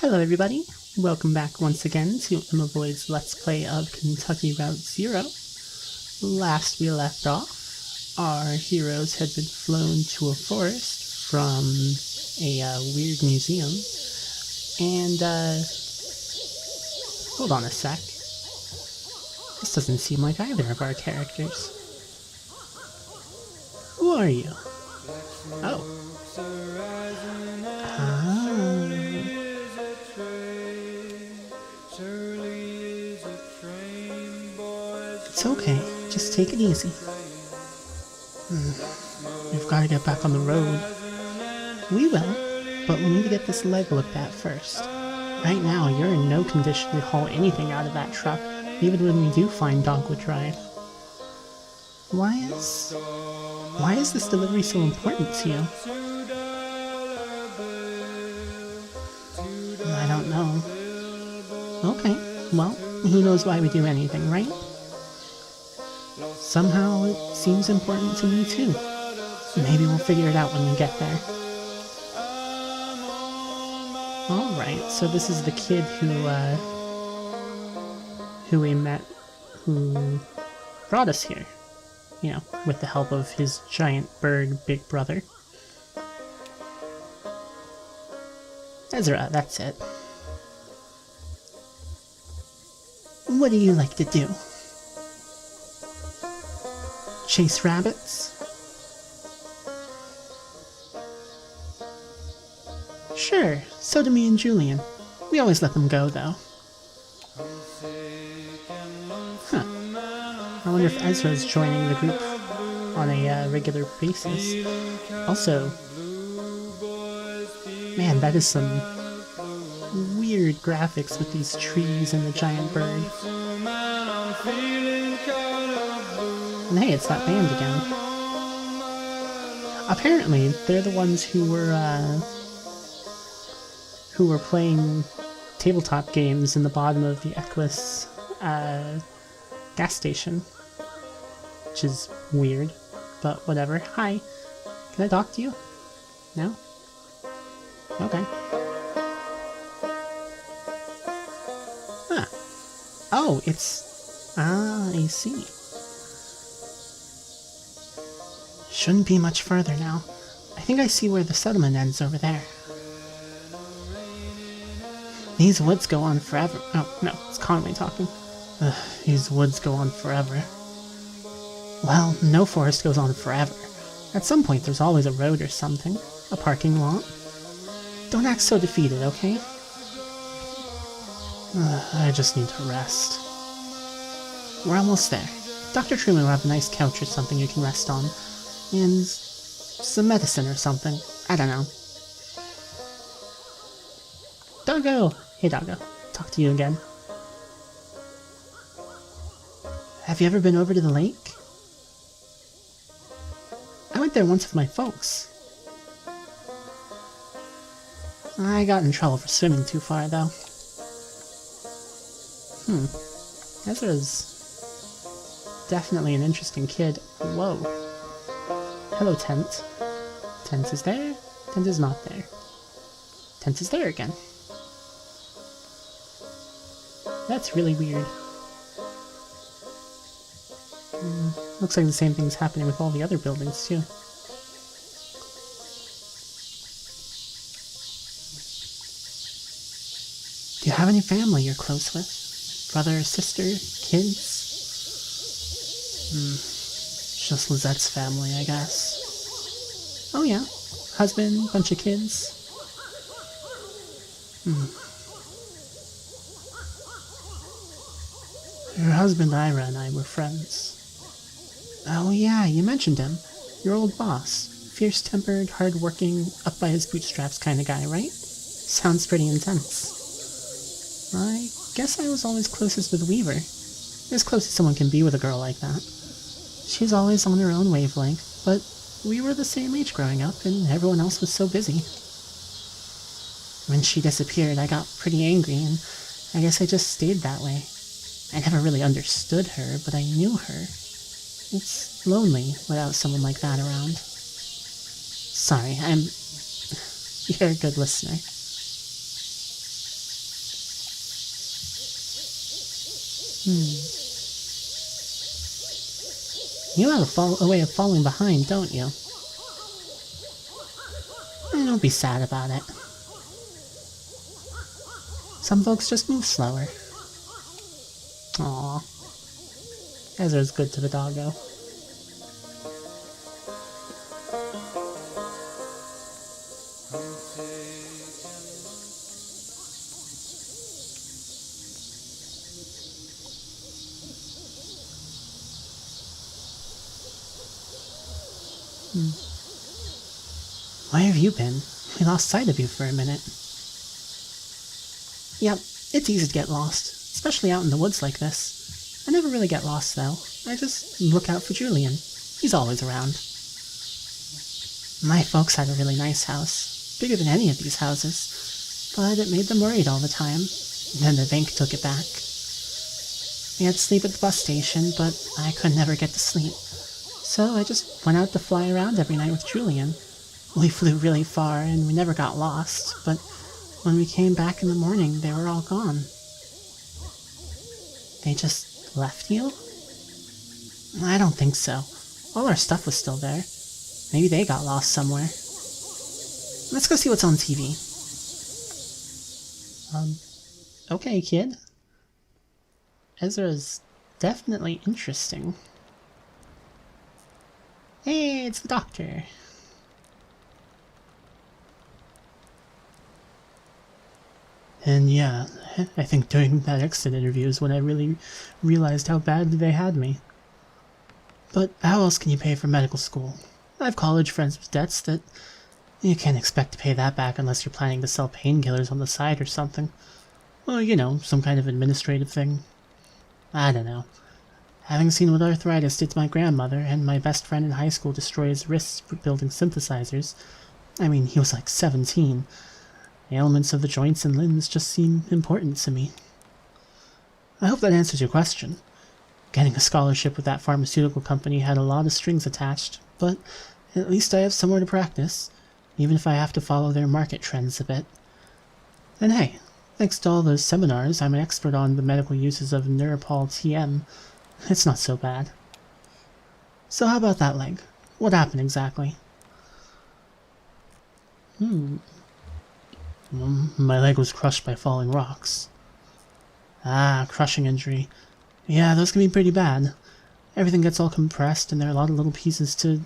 Hello everybody, welcome back once again to emmavoid's Let's Play of Kentucky Route Zero. Last we left off, our heroes had been flown to a forest from a weird museum, and hold on a sec. This doesn't seem like either of our characters. Who are you? Oh. It's okay, just take it easy. We've got to get back on the road. We will, but we need to get this leg looked at first. Right now, you're in no condition to haul anything out of that truck, even when we do find Dogwood Drive. Why is this delivery so important to you? I don't know. Okay, well, who knows why we do anything, right? Somehow it seems important to me too. Maybe we'll figure it out when we get there. Alright, so this is the kid who we met, who brought us here. You know, with the help of his giant bird big brother. Ezra, that's it. What do you like to do? Chase rabbits? Sure, so do me and Julian. We always let them go, though. Huh. I wonder if Ezra's joining the group on a regular basis. Also, man, that is some weird graphics with these trees and the giant bird. And hey, it's that band again. Apparently, they're the ones who were playing tabletop games in the bottom of the Equus gas station. Which is weird, but whatever. Hi, can I talk to you? No? Okay. Huh. Oh, it's... Ah, I see. Shouldn't be much further now. I think I see where the settlement ends over there. These woods go on forever. Oh, no, it's Conway talking. These woods go on forever. Well, no forest goes on forever. At some point there's always a road or something. A parking lot. Don't act so defeated, okay? I just need to rest. We're almost there. Dr. Truman will have a nice couch or something you can rest on. And some medicine or something. I don't know. Doggo! Hey, Doggo. Talk to you again. Have you ever been over to the lake? I went there once with my folks. I got in trouble for swimming too far, though. Ezra's definitely an interesting kid. Whoa. Hello, Tent. Tent is there. Tent is not there. Tent is there again. That's really weird. Looks like the same thing's happening with all the other buildings, too. Do you have any family you're close with? Brother, sister, kids? Just Lizette's family, I guess. Oh yeah. Husband, bunch of kids. Her husband, Ira, and I were friends. Oh yeah, you mentioned him. Your old boss. Fierce-tempered, hard-working, up by his bootstraps kind of guy, right? Sounds pretty intense. I guess I was always closest with Weaver. As close as someone can be with a girl like that. She's always on her own wavelength, but we were the same age growing up, and everyone else was so busy. When she disappeared, I got pretty angry, and I guess I just stayed that way. I never really understood her, but I knew her. It's lonely without someone like that around. Sorry, you're a good listener. You have a way of falling behind, don't you? Don't be sad about it. Some folks just move slower. Aww. Ezra's good to the doggo. Where have you been? We lost sight of you for a minute. Yep, it's easy to get lost, especially out in the woods like this. I never really get lost, though. I just look out for Julian. He's always around. My folks had a really nice house, bigger than any of these houses, but it made them worried all the time. Then the bank took it back. We had to sleep at the bus station, but I could never get to sleep. So I just went out to fly around every night with Julian. We flew really far, and we never got lost, but when we came back in the morning, they were all gone. They just left you? I don't think so. All our stuff was still there. Maybe they got lost somewhere. Let's go see what's on TV. Okay, kid. Ezra's definitely interesting. Hey, it's the doctor. And yeah, I think during that exit interview is when I really realized how badly they had me. But how else can you pay for medical school? I have college friends with debts that you can't expect to pay that back unless you're planning to sell painkillers on the side or something. Well, you know, some kind of administrative thing. I don't know. Having seen what arthritis did to my grandmother, and my best friend in high school destroy his wrists for building synthesizers, I mean, he was like 17. The ailments of the joints and limbs just seem important to me. I hope that answers your question. Getting a scholarship with that pharmaceutical company had a lot of strings attached, but at least I have somewhere to practice, even if I have to follow their market trends a bit. And hey, thanks to all those seminars, I'm an expert on the medical uses of Neuropol TM. It's not so bad. So how about that leg? What happened exactly? My leg was crushed by falling rocks. Ah, crushing injury. Yeah, those can be pretty bad. Everything gets all compressed and there are a lot of little pieces to...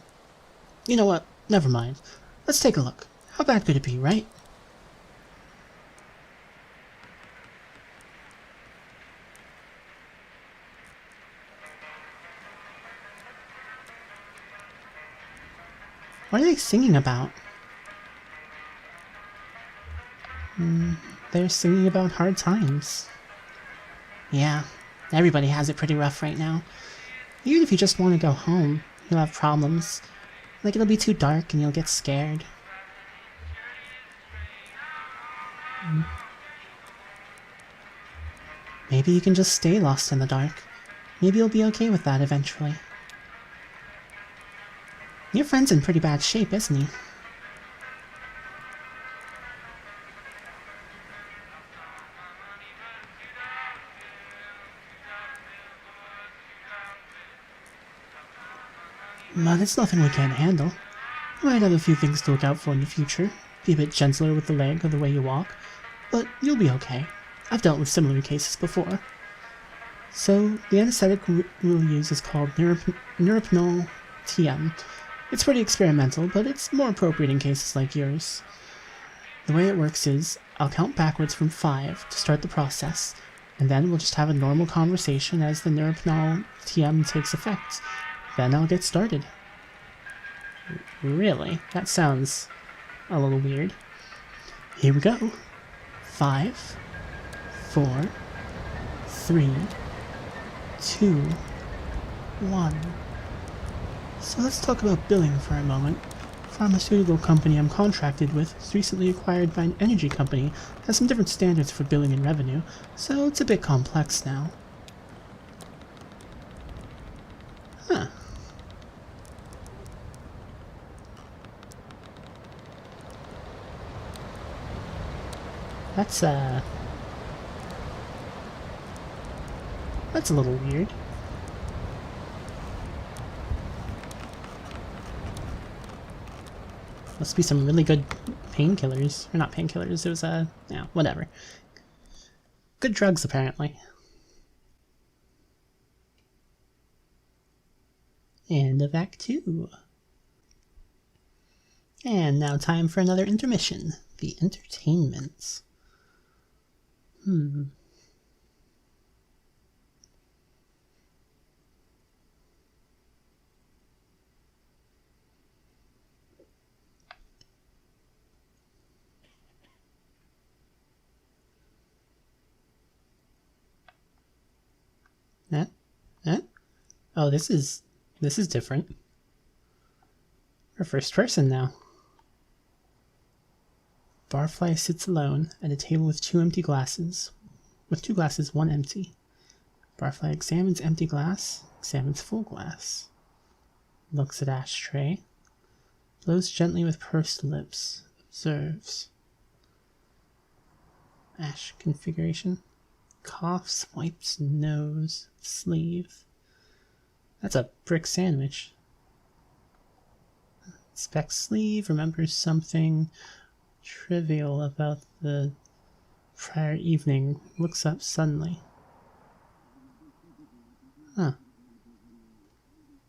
You know what? Never mind. Let's take a look. How bad could it be, right? What are they singing about? They're singing about hard times. Yeah, everybody has it pretty rough right now. Even if you just want to go home, you'll have problems. Like it'll be too dark and you'll get scared. Maybe you can just stay lost in the dark. Maybe you'll be okay with that eventually. Your friend's in pretty bad shape, isn't he? But it's nothing we can't handle. You might have a few things to look out for in the future. Be a bit gentler with the leg or the way you walk. But you'll be okay. I've dealt with similar cases before. So, the anesthetic we'll use is called Neuropol TM. It's pretty experimental, but it's more appropriate in cases like yours. The way it works is, I'll count backwards from 5 to start the process, and then we'll just have a normal conversation as the Neuropol TM takes effect. Then I'll get started. Really? That sounds a little weird. Here we go. 5, 4, 3, 2, 1. So let's talk about billing for a moment. The pharmaceutical company I'm contracted with is recently acquired by an energy company, has some different standards for billing and revenue, so it's a bit complex now. Huh. That's That's a little weird. Must be some really good painkillers. Or not painkillers, it was yeah, whatever. Good drugs, apparently. End of Act 2. And now time for another intermission. The entertainments. Huh? Oh, this is different. We're first person now. Barfly sits alone at a table with two glasses, one empty. Barfly examines empty glass, examines full glass. Looks at ashtray. Blows gently with pursed lips. Observes. Ash configuration. Coughs, wipes nose, sleeve. That's a brick sandwich. Inspects sleeve, remembers something trivial about the prior evening. Looks up suddenly. Huh.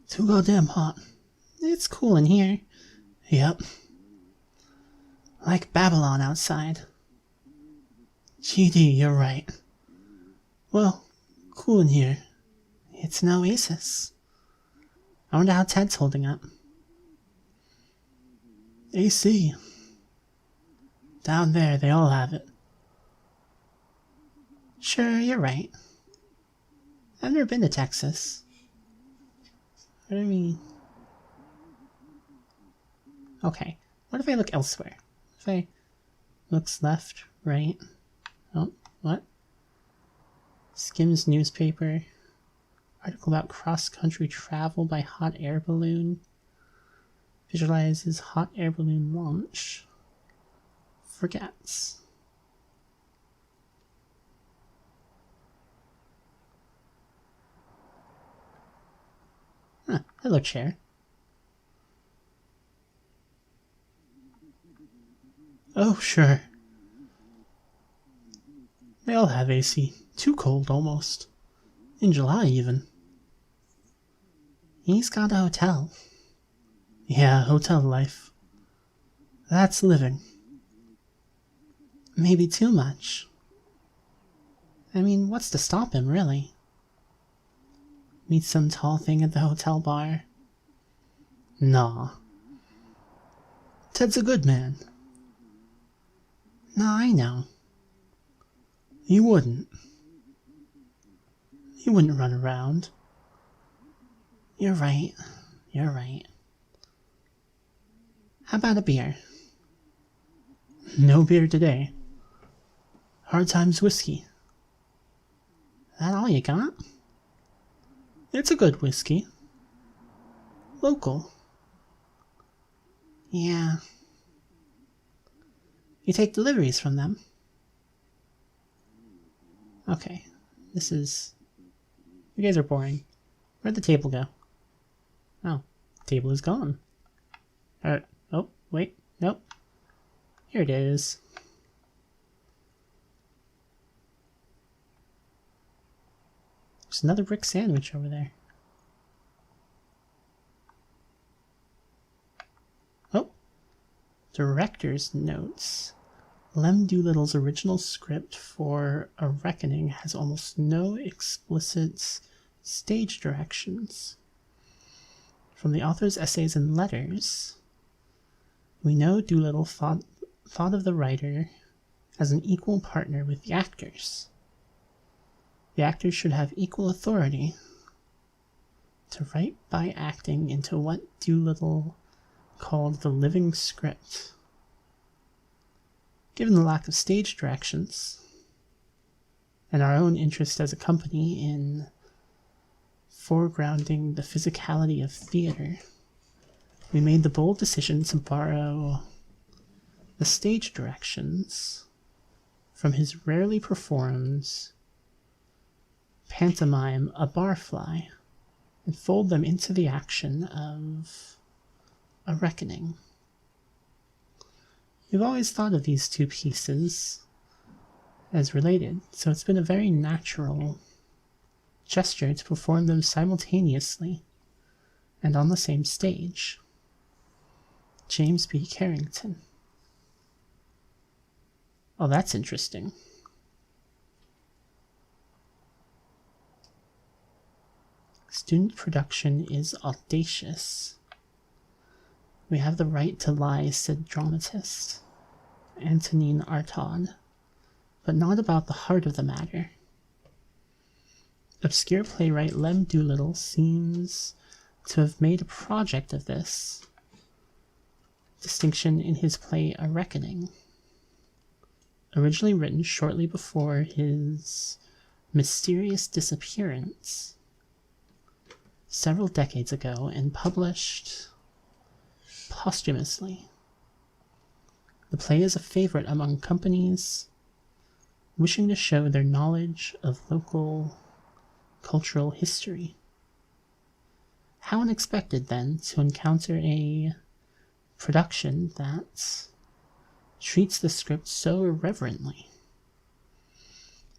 Too goddamn hot. It's cool in here. Yep. Like Babylon outside. GD, you're right. Well, cool in here. It's an oasis. I wonder how Ted's holding up. AC. Down there, they all have it. Sure, you're right. I've never been to Texas. What do you mean? Okay, what if I look elsewhere? If I looks left, right? Oh, what? Skims newspaper. Article about cross-country travel by hot air balloon. Visualizes hot air balloon launch. Forgets. Huh, hello, chair. Oh, sure. They all have AC. Too cold, almost. In July, even. He's got a hotel. Yeah, hotel life. That's living. Maybe too much. I mean, what's to stop him, really? Meet some tall thing at the hotel bar. Nah. Ted's a good man. Nah, I know. He wouldn't. He wouldn't run around. You're right. You're right. How about a beer? No beer today. Hard Times whiskey. That all you got? It's a good whiskey. Local. Yeah. You take deliveries from them? Okay. This is... You guys are boring. Where'd the table go? Oh, the table is gone. Oh, wait. Nope. Here it is. There's another brick sandwich over there. Oh. Director's notes. Lem Doolittle's original script for A Reckoning has almost no explicit stage directions. From the author's essays and letters, we know Doolittle thought of the writer as an equal partner with the actors. The actors should have equal authority to write by acting into what Doolittle called the living script. Given the lack of stage directions, and our own interest as a company in foregrounding the physicality of theater, we made the bold decision to borrow the stage directions from his rarely performed pantomime a barfly and fold them into the action of a reckoning. We've always thought of these two pieces as related, so it's been a very natural gesture to perform them simultaneously and on the same stage. James B. Carrington. Oh, that's interesting. Student production is audacious. We have the right to lie, said dramatist Antonin Artaud, but not about the heart of the matter. Obscure playwright Lem Doolittle seems to have made a project of this distinction in his play A Reckoning, originally written shortly before his mysterious disappearance several decades ago and published posthumously. The play is a favorite among companies wishing to show their knowledge of local cultural history. How unexpected, then, to encounter a production that treats the script so irreverently.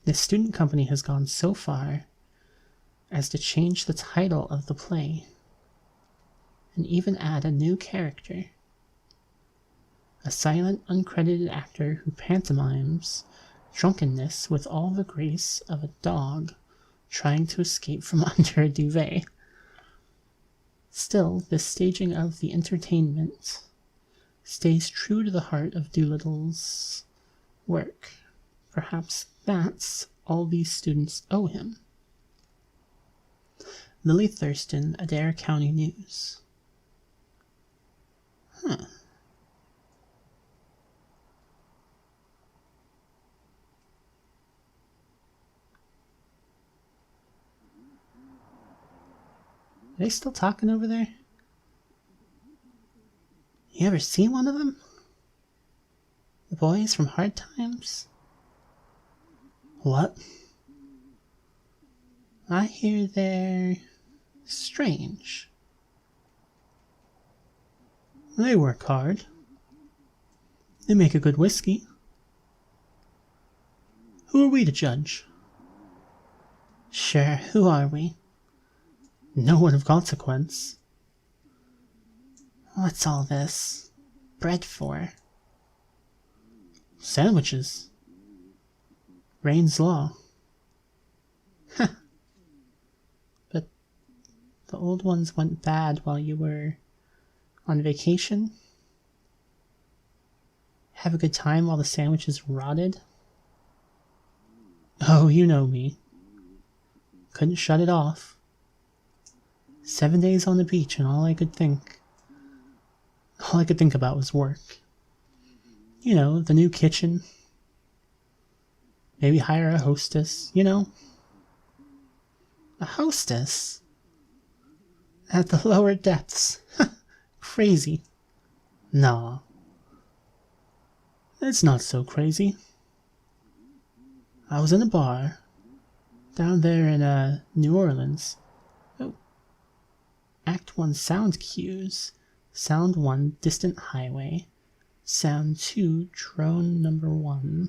The student company has gone so far as to change the title of the play and even add a new character, a silent, uncredited actor who pantomimes drunkenness with all the grace of a dog trying to escape from under a duvet. Still, this staging of the entertainment stays true to the heart of Doolittle's work. Perhaps that's all these students owe him. Lily Thurston, Adair County News. Huh. Are they still talking over there? You ever see one of them? The boys from Hard Times? What? I hear they're strange. They work hard. They make a good whiskey. Who are we to judge? Sure, who are we? No one of consequence. What's all this bread for? Sandwiches. Rain's law. But the old ones went bad while you were on vacation? Have a good time while the sandwiches rotted? Oh, you know me. Couldn't shut it off. 7 days on the beach and all I could think about was work. You know, the new kitchen. Maybe hire a hostess, you know? A hostess? At the lower depths. Crazy. No. It's not so crazy. I was in a bar down there in New Orleans. Oh. Act 1 sound cues. Sound 1, distant highway. Sound 2, drone number 1.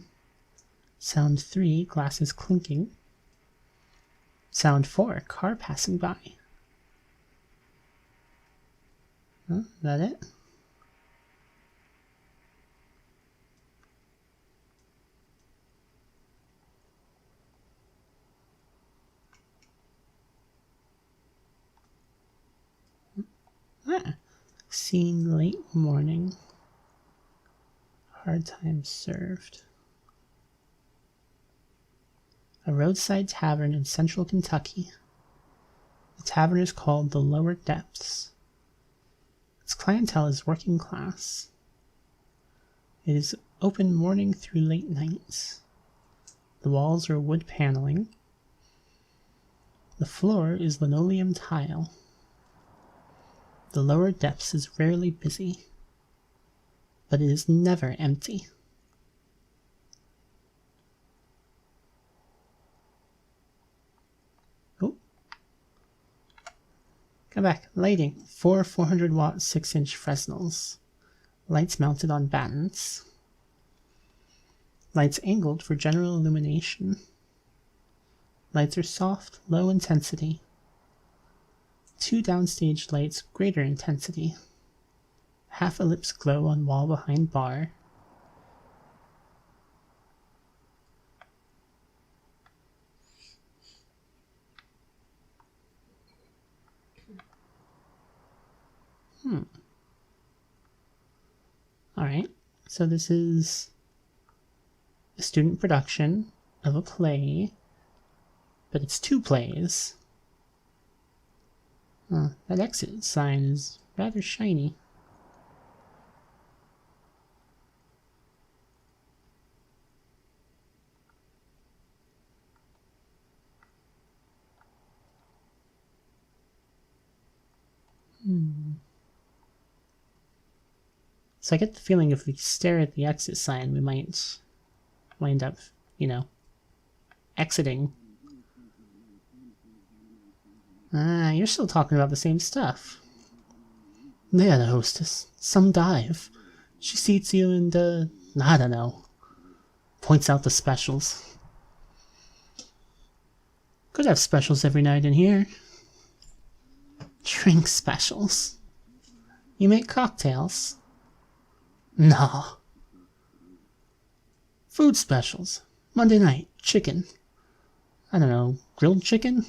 Sound 3, glasses clinking. Sound 4, car passing by. Huh? Is that it? Scene late morning. Hard times served. A roadside tavern in central Kentucky. The tavern is called the Lower Depths. Its clientele is working class. It is open morning through late nights. The walls are wood paneling. The floor is linoleum tile. The Lower Depths is rarely busy, but it is never empty. Come back. Lighting. 4 400-watt 6-inch Fresnels. Lights mounted on battens. Lights angled for general illumination. Lights are soft, low intensity. 2 downstage lights, greater intensity. Half ellipse glow on wall behind bar. Alright, so this is a student production of a play, but it's 2 plays. That exit sign is rather shiny. So I get the feeling if we stare at the exit sign, we might wind up, exiting. You're still talking about the same stuff. Yeah, the hostess. Some dive. She seats you and, I don't know. Points out the specials. Could have specials every night in here. Drink specials. You make cocktails? No. Food specials. Monday night, chicken. I don't know, grilled chicken?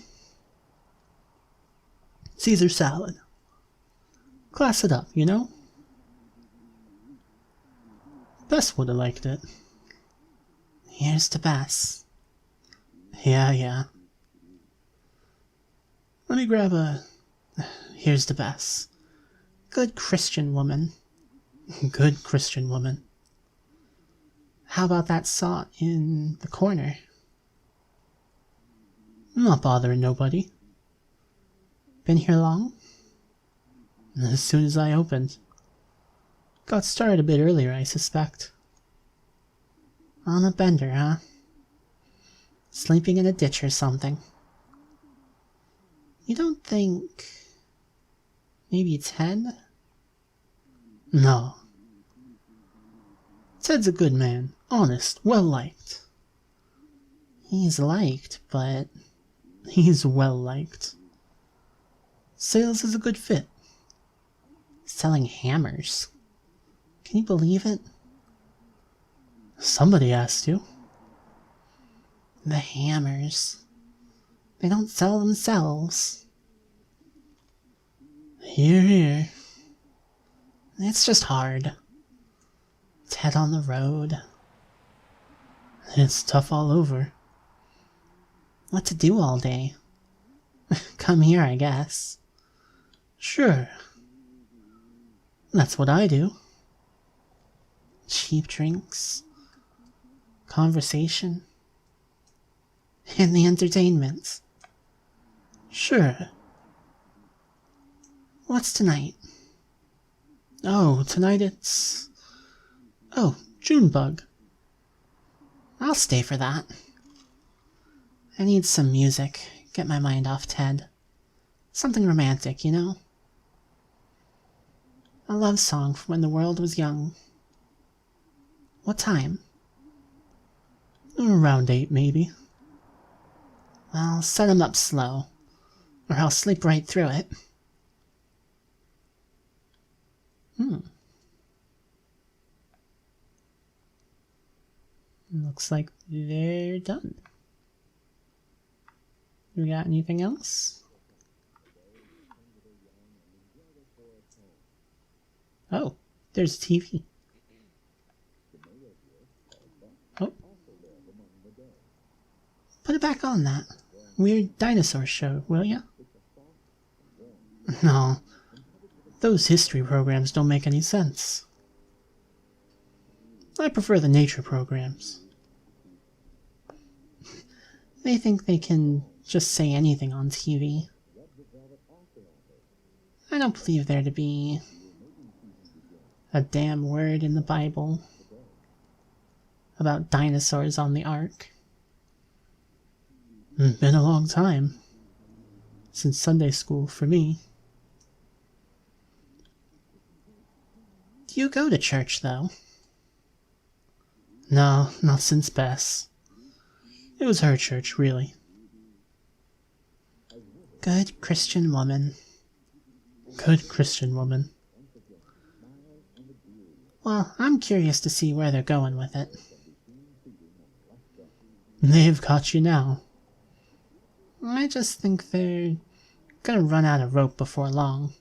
Caesar salad. Class it up, Bess would have liked it. Here's to Bess. Yeah. Let me grab a... Here's to Bess. Good Christian woman. Good Christian woman. How about that sot in the corner? I'm not bothering nobody. Been here long? As soon as I opened. Got started a bit earlier, I suspect. On a bender, huh? Sleeping in a ditch or something. You don't think... maybe Ted? No. Ted's a good man. Honest. Well-liked. He's liked, but... he's well-liked. Sales is a good fit. Selling hammers. Can you believe it? Somebody has to. The hammers. They don't sell themselves. Here. It's just hard. Ted on the road. It's tough all over. What to do all day? Come here, I guess. Sure. That's what I do. Cheap drinks. Conversation. And the entertainment. Sure. What's tonight? Oh, tonight it's... oh, Junebug. I'll stay for that. I need some music. Get my mind off Ted. Something romantic, A love song from when the world was young. What time? Around 8, maybe. Well, set him up slow, or I'll sleep right through it. Looks like they're done. We got anything else? Oh, there's a TV. Oh. Put it back on that weird dinosaur show, will ya? No. Those history programs don't make any sense. I prefer the nature programs. They think they can just say anything on TV. I don't believe there to be a damn word in the Bible about dinosaurs on the Ark. Been a long time since Sunday school for me. Do you go to church, though? No, not since Bess. It was her church, really. Good Christian woman. Good Christian woman. Well, I'm curious to see where they're going with it. They've got you now. I just think they're gonna run out of rope before long.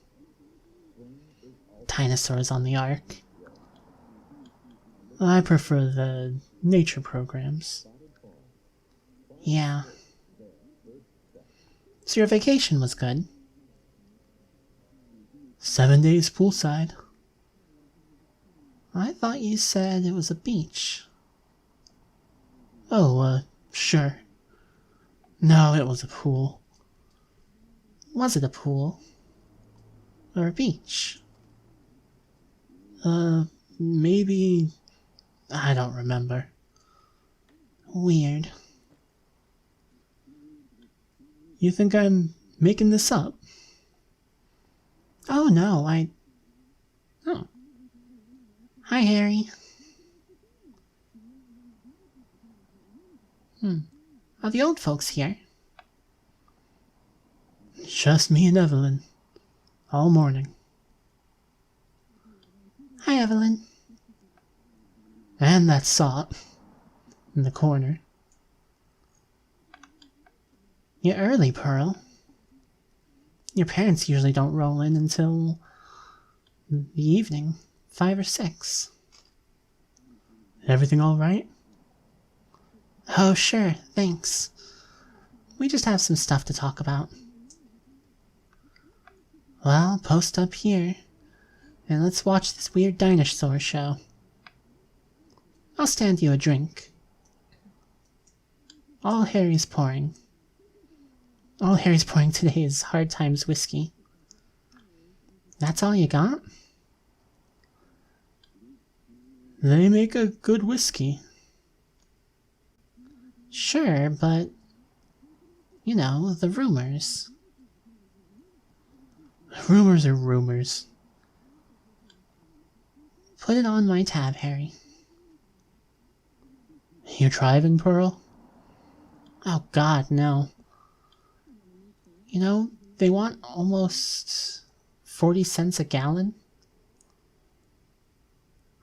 Dinosaurs on the Ark. I prefer the nature programs. Yeah. So your vacation was good? 7 days poolside. I thought you said it was a beach. Oh, sure. No, it was a pool. Was it a pool? Or a beach? Maybe... I don't remember. Weird. You think I'm making this up? Oh, no, Oh. Hi, Harry. Are the old folks here? Just me and Evelyn. All morning. Hi, Evelyn. And that sot in the corner. You're early, Pearl. Your parents usually don't roll in until the evening, 5 or 6. Everything all right? Oh, sure, thanks. We just have some stuff to talk about. Well, post up here, and let's watch this weird dinosaur show. I'll stand you a drink. All Harry's pouring today is Hard Times whiskey. That's all you got? They make a good whiskey. Sure, but... you know, the rumors. Rumors are rumors. Put it on my tab, Harry. You driving, Pearl? Oh God, no. You know, they want almost 40 cents a gallon.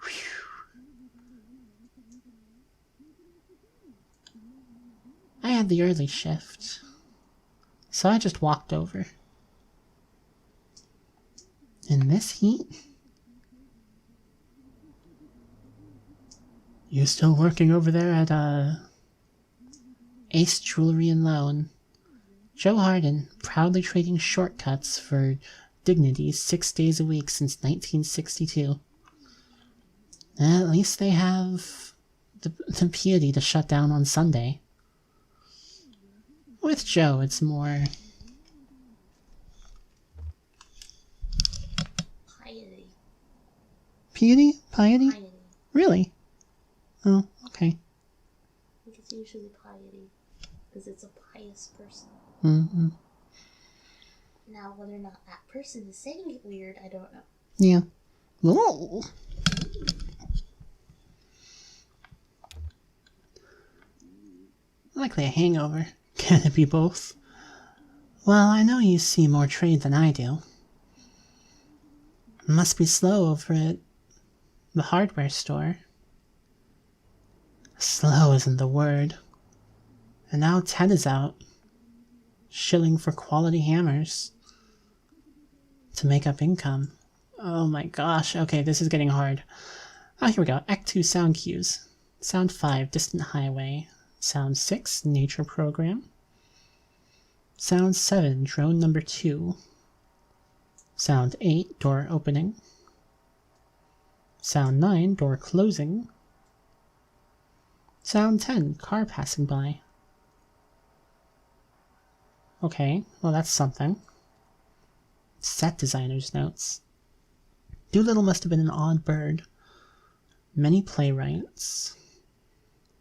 Whew. I had the early shift, so I just walked over. In this heat? You still working over there at, Ace Jewelry and Loan? Joe Harden, proudly trading shortcuts for dignity 6 days a week since 1962. At least they have the piety to shut down on Sunday. With Joe, it's more... piety. Piety? Piety? Piety. Really? Oh, okay. I think it's usually piety, because it's a pious person. Mm-hmm. Now, whether or not that person is saying it weird, I don't know. Yeah. Whoa. Likely a hangover. Can it be both? Well, I know you see more trade than I do. Must be slow over at the hardware store. Slow isn't the word. And now Ted is out, shilling for quality hammers to make up income. Oh my gosh, okay, this is getting hard. Oh, here we go. Act 2 sound cues. Sound 5, distant highway. Sound 6, nature program. Sound 7, drone number 2. Sound 8, door opening. Sound 9, door closing. Sound 10, car passing by. Okay, well that's something. Set designer's notes. Doolittle must have been an odd bird. Many playwrights.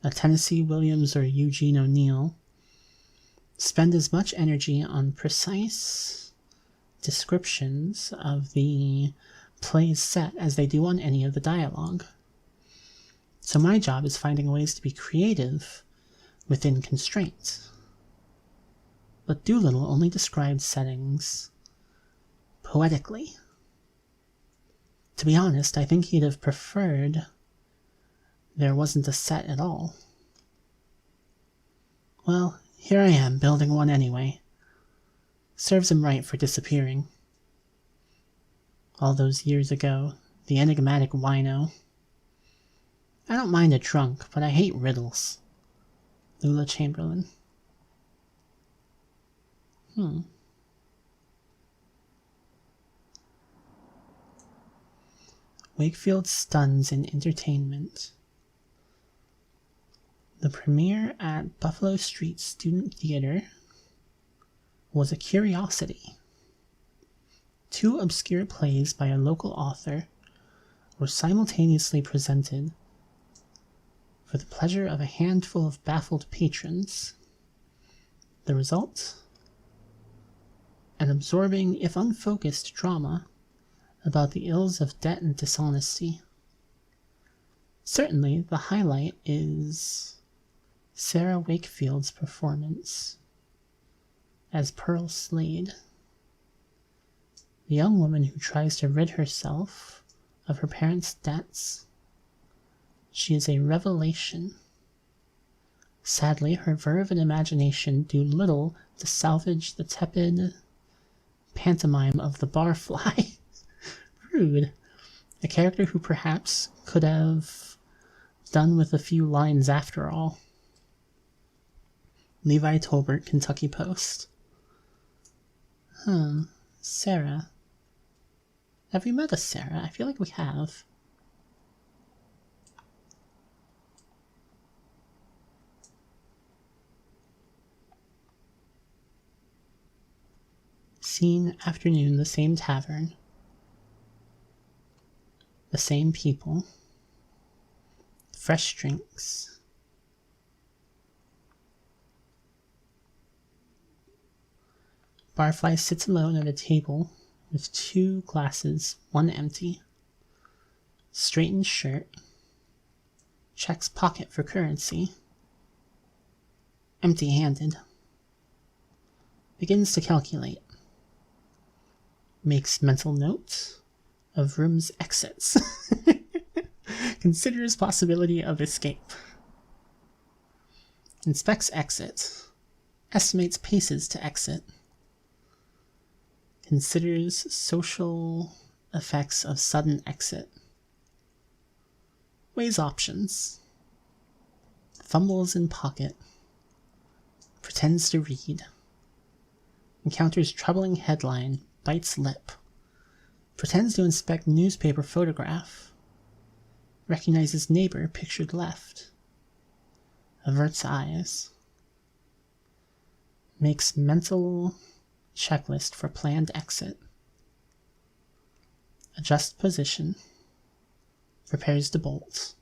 A Tennessee Williams or Eugene O'Neill. Spend as much energy on precise descriptions of the plays set as they do on any of the dialogue. So my job is finding ways to be creative within constraints. But Doolittle only described settings poetically. To be honest, I think he'd have preferred there wasn't a set at all. Well, here I am, building one anyway. Serves him right for disappearing. All those years ago, the enigmatic wino. I don't mind a drunk, but I hate riddles. Lula Chamberlain. Wakefield stuns in entertainment. The premiere at Buffalo Street Student Theater was a curiosity. 2 obscure plays by a local author were simultaneously presented for the pleasure of a handful of baffled patrons. The result? An absorbing, if unfocused, drama about the ills of debt and dishonesty. Certainly, the highlight is Sarah Wakefield's performance as Pearl Slade, the young woman who tries to rid herself of her parents' debts. She is a revelation. Sadly, her verve and imagination do little to salvage the tepid pantomime of the barfly. Rude. A character who perhaps could have done with a few lines after all. Levi Tolbert, Kentucky Post. Sarah. Have we met a Sarah? I feel like we have. Scene, afternoon, the same tavern. The same people. Fresh drinks. Barfly sits alone at a table with 2 glasses, 1 empty. Straightens shirt. Checks pocket for currency. Empty-handed. Begins to calculate. Makes mental note of room's exits. Considers possibility of escape. Inspects exit. Estimates paces to exit. Considers social effects of sudden exit. Weighs options. Fumbles in pocket. Pretends to read. Encounters troubling headline. Bites lip. Pretends to inspect newspaper photograph. Recognizes neighbor pictured left. Averts eyes. Makes mental checklist for planned exit. Adjusts position. Prepares to bolt.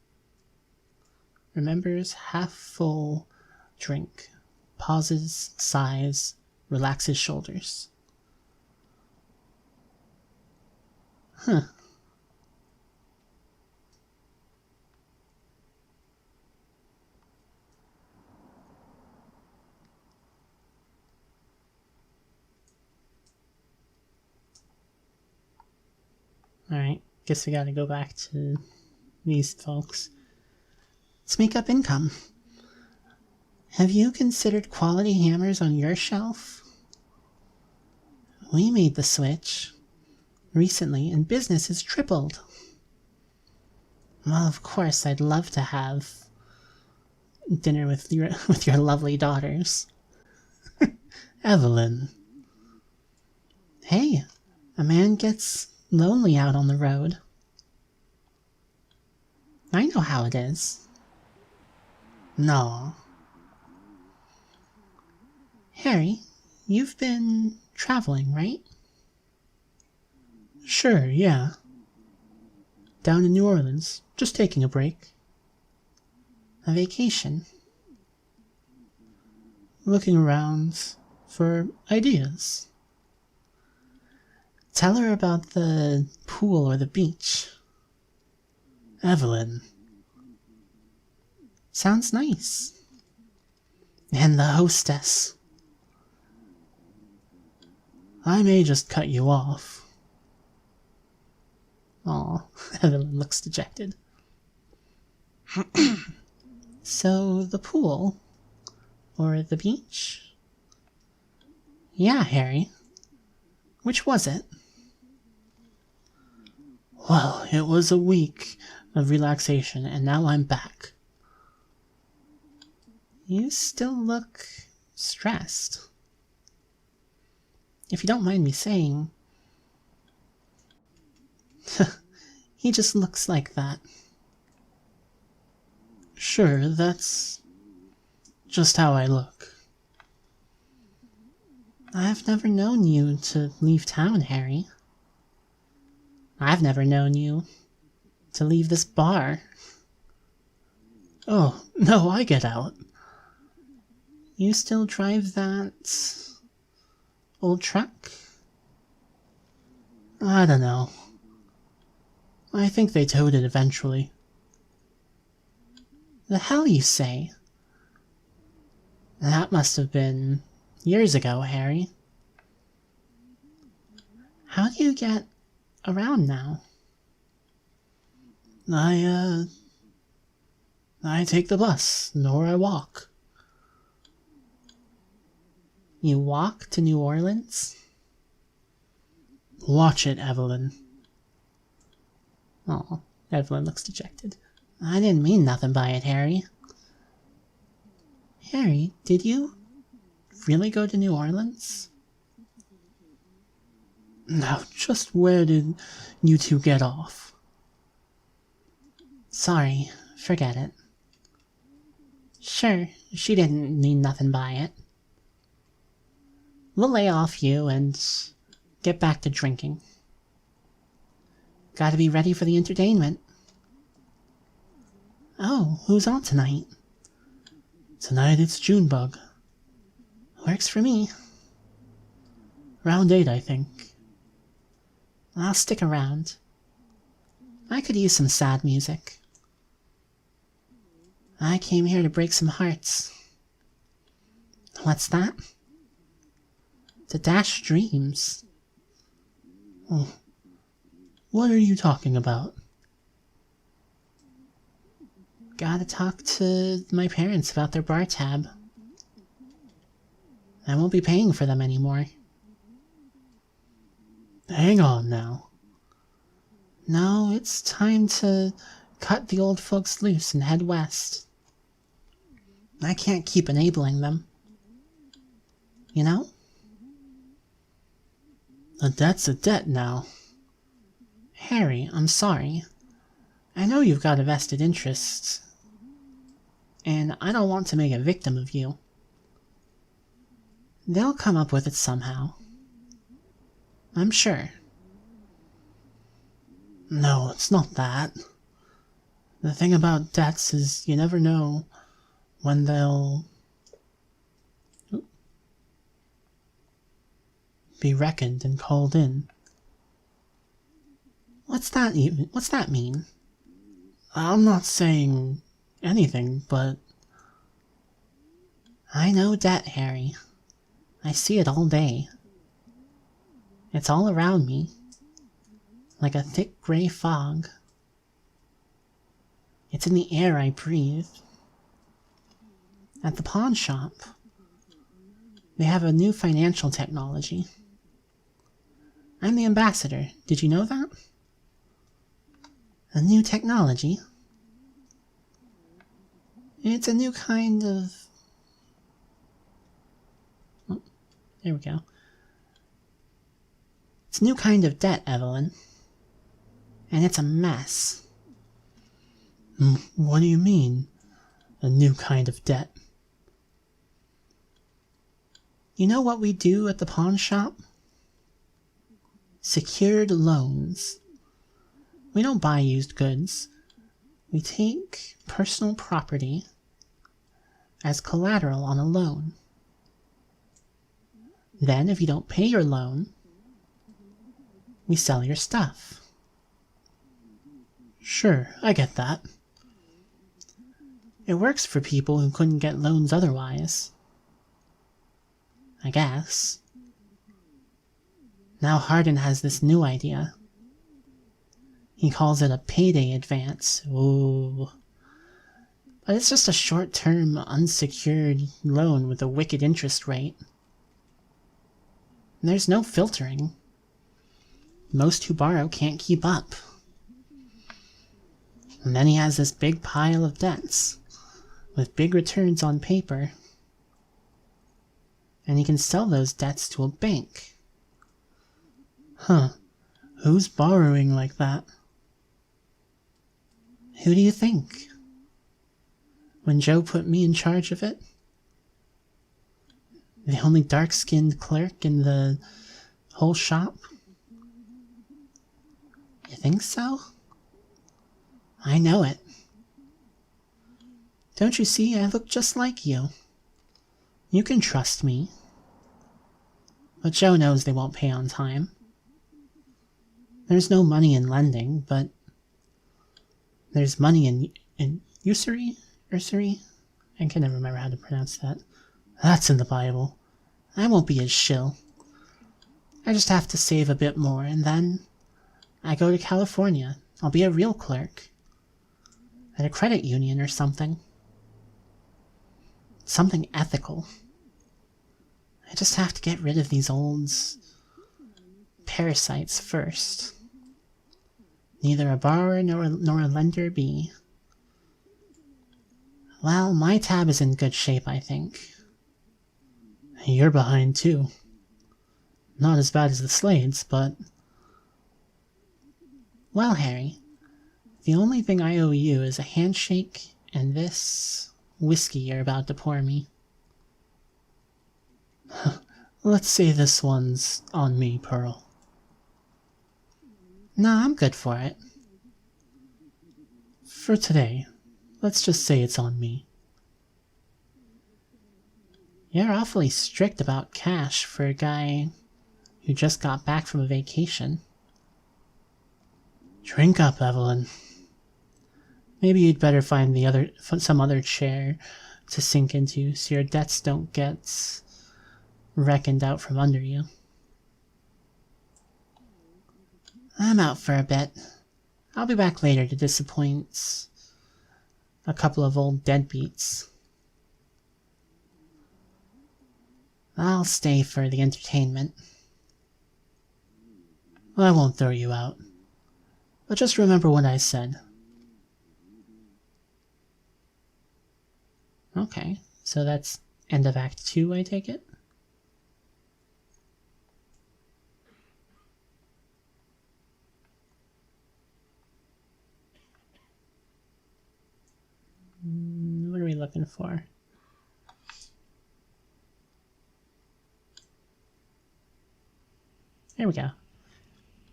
Remembers half full drink. Pauses, sighs, relaxes shoulders. Alright, guess we gotta go back to these folks. Let's make up income. Have you considered quality hammers on your shelf? We made the switch recently, and business has tripled. Well, of course, I'd love to have dinner with your lovely daughters. Evelyn. Hey, a man gets lonely out on the road. I know how it is. No. Harry, you've been traveling, right? Sure, yeah. Down in New Orleans, just taking a break. A vacation. Looking around for ideas. Tell her about the pool or the beach. Evelyn. Sounds nice. And the hostess. I may just cut you off. Aw, Evelyn looks dejected. So, the pool? Or the beach? Yeah, Harry. Which was it? Well, it was a week of relaxation, and now I'm back. You still look stressed. If you don't mind me saying, he just looks like that. Sure, that's just how I look. I've never known you to leave town, Harry. I've never known you to leave this bar. Oh, no, I get out. You still drive that old truck? I don't know. I think they towed it eventually. The hell you say? That must have been years ago, Harry. How do you get around now? I take the bus, or I walk. You walk to New Orleans? Watch it, Evelyn. Oh, Evelyn looks dejected. I didn't mean nothing by it, Harry. Harry, did you really go to New Orleans? Now, just where did you two get off? Sorry, forget it. Sure, she didn't mean nothing by it. We'll lay off you and get back to drinking. Gotta be ready for the entertainment. Oh, who's on tonight? Tonight it's Junebug. Works for me. Round 8, I think. I'll stick around. I could use some sad music. I came here to break some hearts. What's that? To dash dreams. Oh, what are you talking about? Gotta talk to my parents about their bar tab. I won't be paying for them anymore. Hang on now. No, it's time to cut the old folks loose and head west. I can't keep enabling them. You know? A debt's a debt now. Harry, I'm sorry. I know you've got a vested interest, and I don't want to make a victim of you. They'll come up with it somehow. I'm sure. No, it's not that. The thing about debts is you never know when they'll be reckoned and called in. What's that mean? I'm not saying anything, but I know debt, Harry. I see it all day. It's all around me, like a thick gray fog. It's in the air I breathe. At the pawn shop, they have a new financial technology. I'm the ambassador. Did you know that? A new technology? It's a new kind of... Oh, there we go. It's a new kind of debt, Evelyn. And it's a mess. What do you mean, a new kind of debt? You know what we do at the pawn shop? Secured loans. We don't buy used goods. We take personal property as collateral on a loan. Then, if you don't pay your loan, We sell your stuff. Sure, I get that. It works for people who couldn't get loans otherwise. I guess. Now Hardin has this new idea. He calls it a payday advance. Ooh. But it's just a short-term, unsecured loan with a wicked interest rate. And there's no filtering. Most who borrow can't keep up. And then he has this big pile of debts, with big returns on paper. And he can sell those debts to a bank. Huh. Who's borrowing like that? Who do you think? When Joe put me in charge of it? The only dark-skinned clerk in the whole shop? You think so? I know it. Don't you see I look just like you? You can trust me. But Joe knows they won't pay on time. There's no money in lending, but there's money in usury? Usury? I can never remember how to pronounce that. That's in the Bible. I won't be his shill. I just have to save a bit more, and then I go to California. I'll be a real clerk. At a credit union or something. Something ethical. I just have to get rid of these old parasites first. Neither a borrower nor a lender be. Well, my tab is in good shape, I think. You're behind, too. Not as bad as the Slades, but... Well, Harry, the only thing I owe you is a handshake and this whiskey you're about to pour me. Let's say this one's on me, Pearl. Nah, I'm good for it. For today, let's just say it's on me. You're awfully strict about cash for a guy who just got back from a vacation. Drink up, Evelyn. Maybe you'd better find some other chair to sink into so your debts don't get reckoned out from under you. I'm out for a bit. I'll be back later to disappoint a couple of old deadbeats. I'll stay for the entertainment. I won't throw you out. But just remember what I said. Okay, so that's end of Act 2, I take it? What are we looking for? There we go.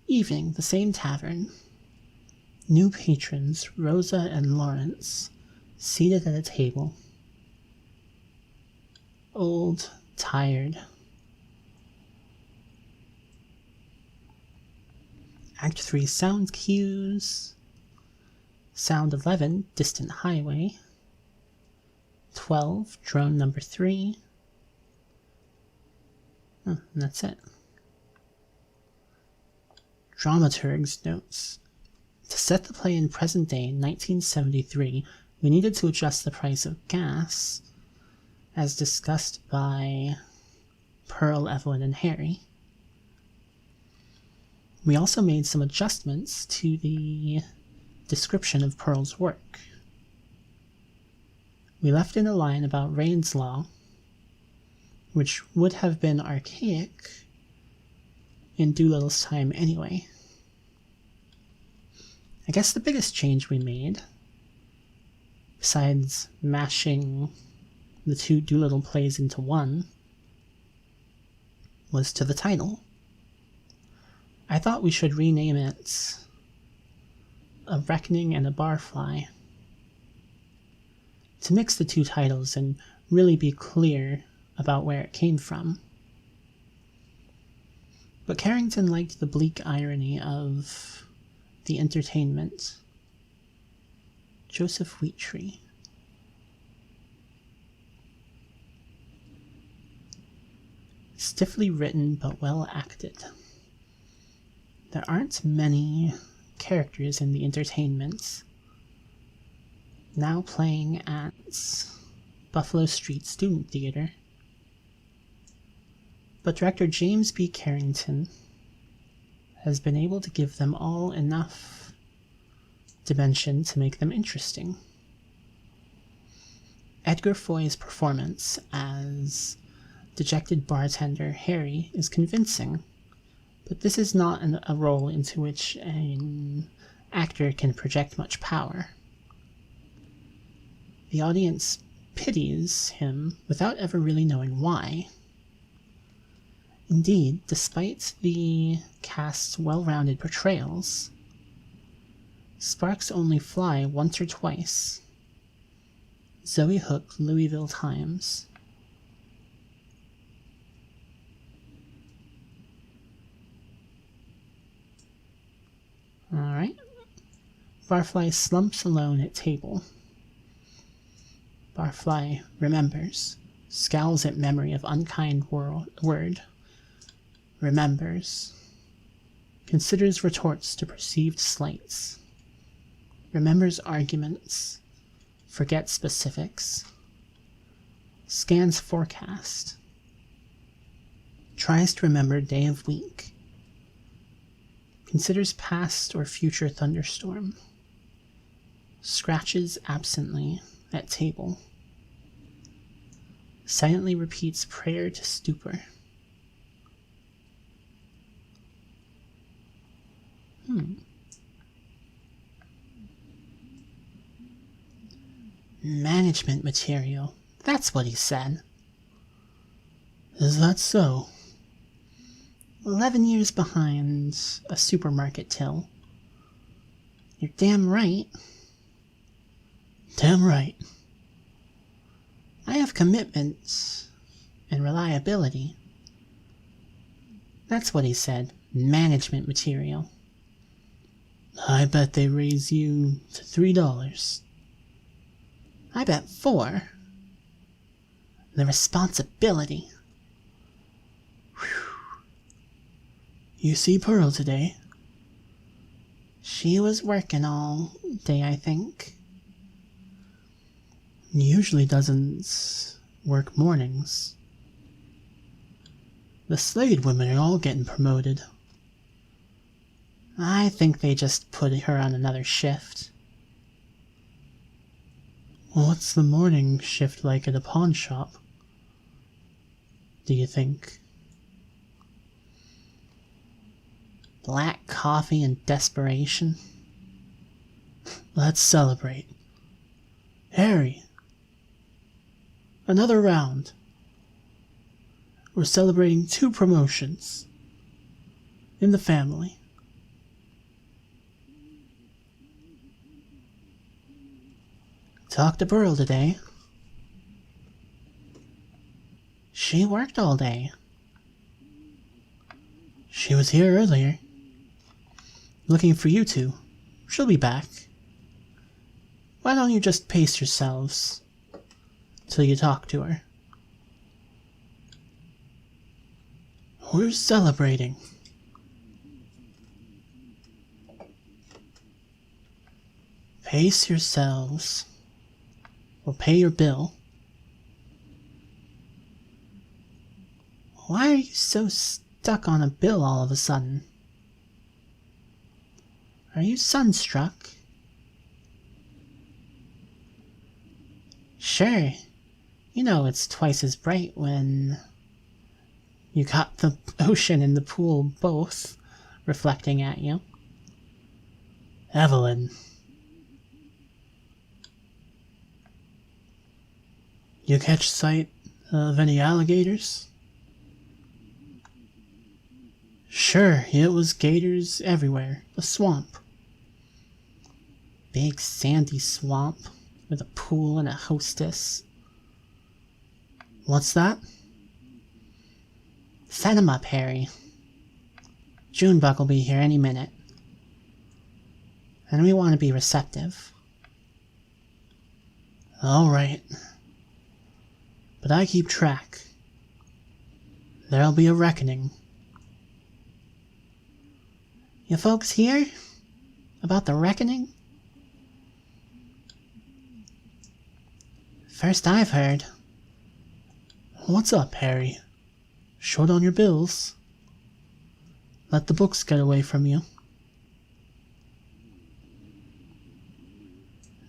Evening, the same tavern. New patrons, Rosa and Lawrence, seated at a table. Old, tired. Act 3 sound cues. Sound 11, distant highway. 12, drone number 3. And that's it. Dramaturg's notes. To set the play in present day 1973, we needed to adjust the price of gas, as discussed by Pearl, Evelyn, and Harry. We also made some adjustments to the description of Pearl's work. We left in a line about Rain's Law, which would have been archaic in Doolittle's time anyway. I guess the biggest change we made, besides mashing the two Doolittle plays into one, was to the title. I thought we should rename it A Reckoning and a Barfly, to mix the two titles and really be clear about where it came from. But Carrington liked the bleak irony of the entertainment. Joseph Wheattree. Stiffly written but well acted. There aren't many characters in the entertainment. Now playing at Buffalo Street Student Theater. But director James B. Carrington has been able to give them all enough dimension to make them interesting. Edgar Foy's performance as dejected bartender Harry is convincing, but this is not a role into which an actor can project much power. The audience pities him without ever really knowing why. Indeed, despite the cast's well-rounded portrayals, sparks only fly once or twice. Zoe Hook, Louisville Times. Alright. Barfly slumps alone at table. Barfly remembers, scowls at memory of unkind word. Remembers. Considers retorts to perceived slights. Remembers arguments. Forgets specifics. Scans forecast. Tries to remember day of week. Considers past or future thunderstorm. Scratches absently at table. Silently repeats prayer to stupor. Management material. That's what he said. Is that so? 11 years behind a supermarket till. You're damn right. Damn right. I have commitment and reliability. That's what he said. Management material. I bet they raise you to $3. I bet $4. The responsibility. Whew. You see Pearl today? She was working all day, I think. Usually doesn't work mornings. The Slade women are all getting promoted. I think they just put her on another shift. What's the morning shift like at a pawn shop? Do you think? Black coffee and desperation? Let's celebrate. Harry! Another round. We're celebrating 2 promotions. In the family. Talked to Pearl today. She worked all day. She was here earlier. Looking for you two. She'll be back. Why don't you just pace yourselves till you talk to her? We're celebrating. Pace yourselves. We'll pay your bill. Why are you so stuck on a bill all of a sudden? Are you sunstruck? Sure. You know it's twice as bright when you got the ocean and the pool both reflecting at you. Evelyn. You catch sight of any alligators? Sure, it was gators everywhere. A swamp. Big sandy swamp with a pool and a hostess. What's that? Set him up, Harry. Junebug will be here any minute. And we want to be receptive. Alright. But I keep track. There'll be a reckoning. You folks hear about the reckoning? First I've heard. What's up, Harry? Short on your bills? Let the books get away from you.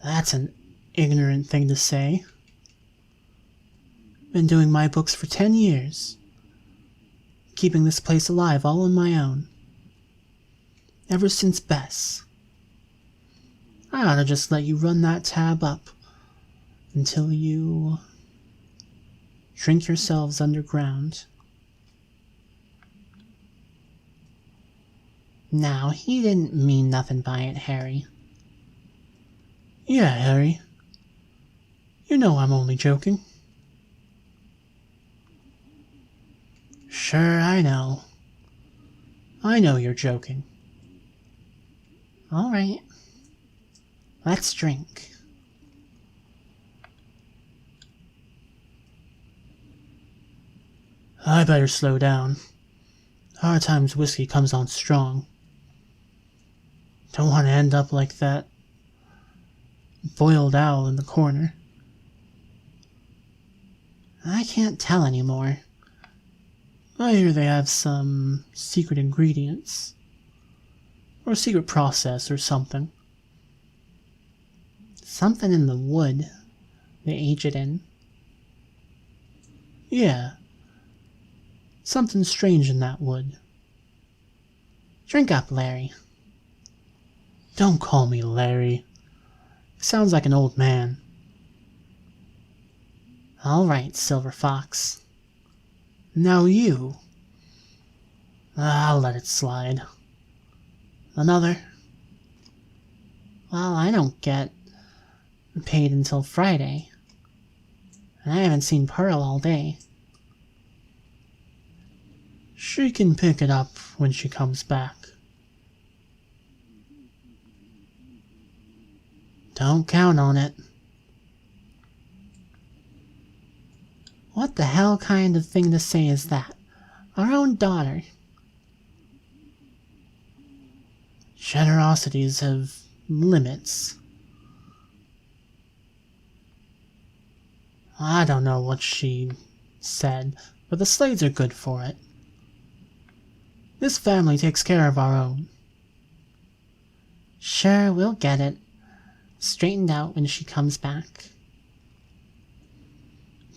That's an ignorant thing to say. Been doing my books for 10 years. Keeping this place alive all on my own. Ever since Bess. I ought to just let you run that tab up until you drink yourselves underground. Now, he didn't mean nothing by it, Harry. Yeah, Harry. You know I'm only joking. Sure, I know. I know you're joking. Alright. Let's drink. I better slow down. Hard times whiskey comes on strong. Don't want to end up like that boiled owl in the corner. I can't tell anymore. I hear they have some secret ingredients. Or secret process or something. Something in the wood they age it in. Yeah. Something strange in that wood. Drink up, Larry. Don't call me Larry. Sounds like an old man. All right, Silver Fox. Now you. I'll let it slide. Another? Well, I don't get paid until Friday. And I haven't seen Pearl all day. She can pick it up when she comes back. Don't count on it. What the hell kind of thing to say is that? Our own daughter. Generosities have limits. I don't know what she said, but the Slades are good for it. This family takes care of our own. Sure, we'll get it straightened out when she comes back.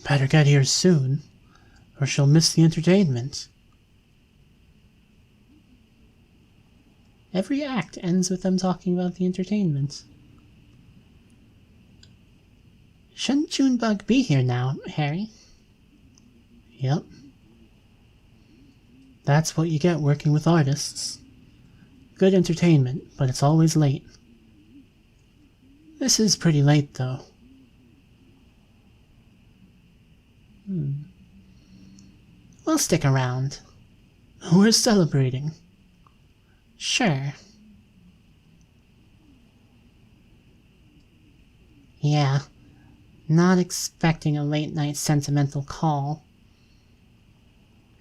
Better get here soon, or she'll miss the entertainment. Every act ends with them talking about the entertainment. Shouldn't Junebug be here now, Harry? Yep. That's what you get working with artists. Good entertainment, but it's always late. This is pretty late, though. We'll stick around. We're celebrating. Sure. Yeah, not expecting a late-night sentimental call.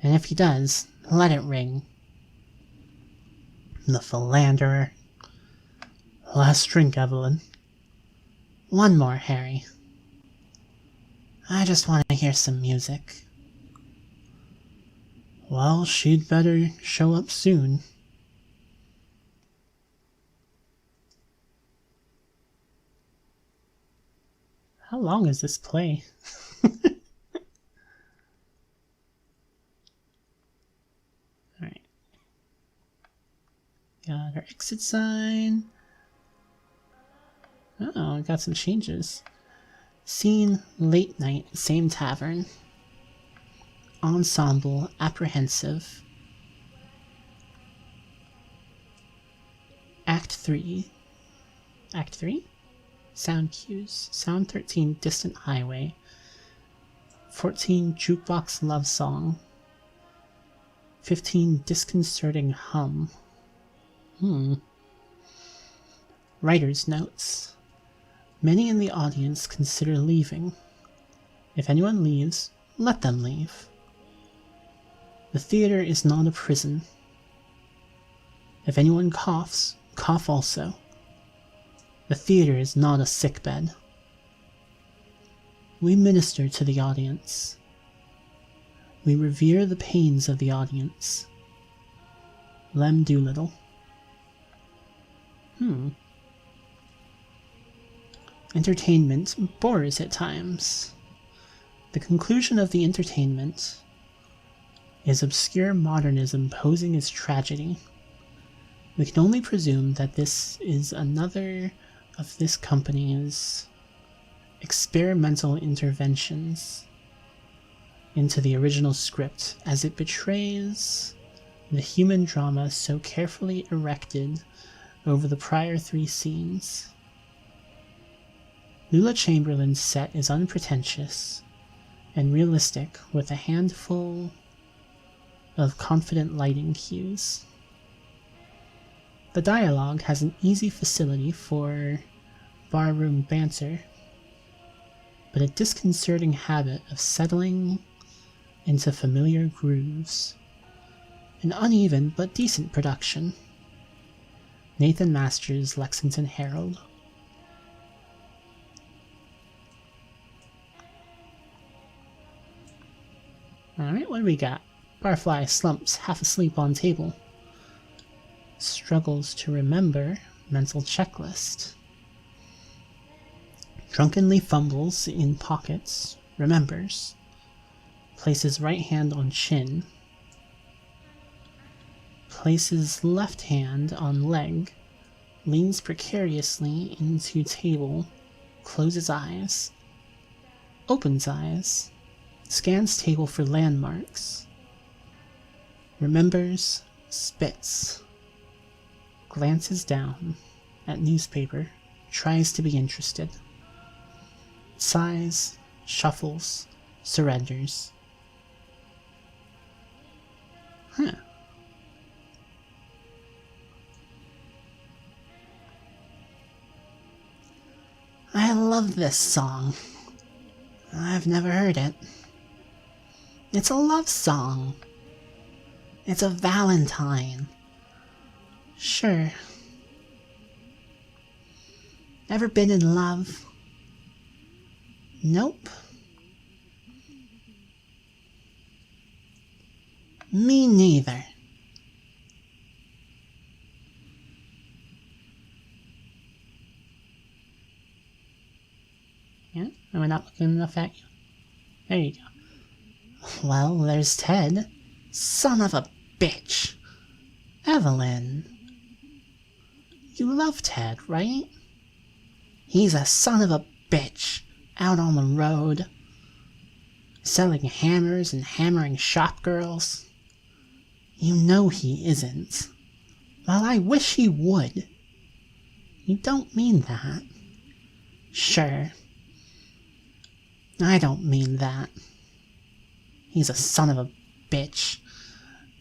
And if he does, let it ring. The philanderer. Last drink, Evelyn. One more, Harry. I just want to hear some music. Well, she'd better show up soon. How long is this play? Alright. Got our exit sign. Oh, I got some changes. Scene, late night, same tavern. Ensemble, apprehensive. Act 3. Act 3? Sound cues. Sound 13, distant highway. 14, jukebox love song. 15 disconcerting hum. Writer's notes. Many in the audience consider leaving. If anyone leaves, let them leave. The theater is not a prison. If anyone coughs, cough also. The theater is not a sickbed. We minister to the audience. We revere the pains of the audience. Lem Doolittle. Entertainment bores at times. The conclusion of the entertainment is obscure modernism posing as tragedy. We can only presume that this is another of this company's experimental interventions into the original script, as it betrays the human drama so carefully erected over the prior 3 scenes. Lula Chamberlain's set is unpretentious and realistic, with a handful of confident lighting cues. The dialogue has an easy facility for barroom banter, but a disconcerting habit of settling into familiar grooves. An uneven but decent production. Nathan Masters' Lexington Herald. Alright, what do we got? Barfly slumps half asleep on table. Struggles to remember mental checklist. Drunkenly fumbles in pockets, remembers. Places right hand on chin. Places left hand on leg. Leans precariously into table. Closes eyes. Opens eyes. Scans table for landmarks. Remembers. Spits. Glances down at newspaper. Tries to be interested. Sighs. Shuffles. Surrenders. I love this song. I've never heard it. It's a love song. It's a Valentine. Sure. Ever been in love? Nope. Me neither. Yeah? Am I not looking enough at you? There you go. Well, there's Ted. Son of a bitch. Evelyn. You love Ted, right? He's a son of a bitch. Out on the road. Selling hammers and hammering shop girls. You know he isn't. Well, I wish he would. You don't mean that. Sure. I don't mean that. He's a son of a bitch.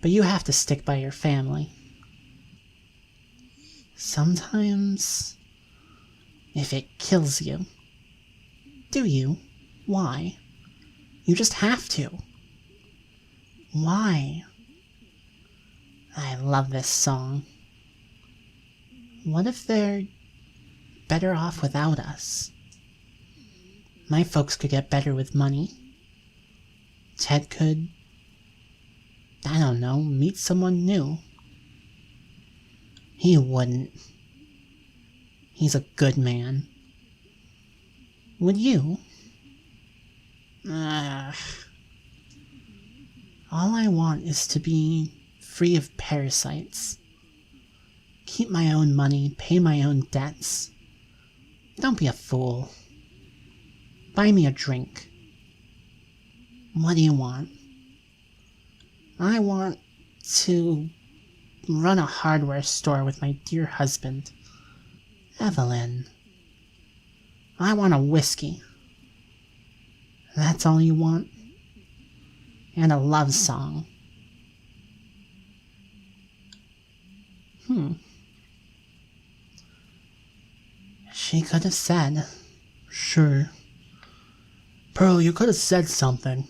But you have to stick by your family. Sometimes, if it kills you. Do you? Why? You just have to. Why? I love this song. What if they're better off without us? My folks could get better with money. Ted could, I don't know, meet someone new. He wouldn't. He's a good man. Would you? All I want is to be free of parasites. Keep my own money, pay my own debts. Don't be a fool. Buy me a drink. What do you want? I want to run a hardware store with my dear husband. Evelyn. I want a whiskey. That's all you want? And a love song. She could have said. Sure. Pearl, you could have said something.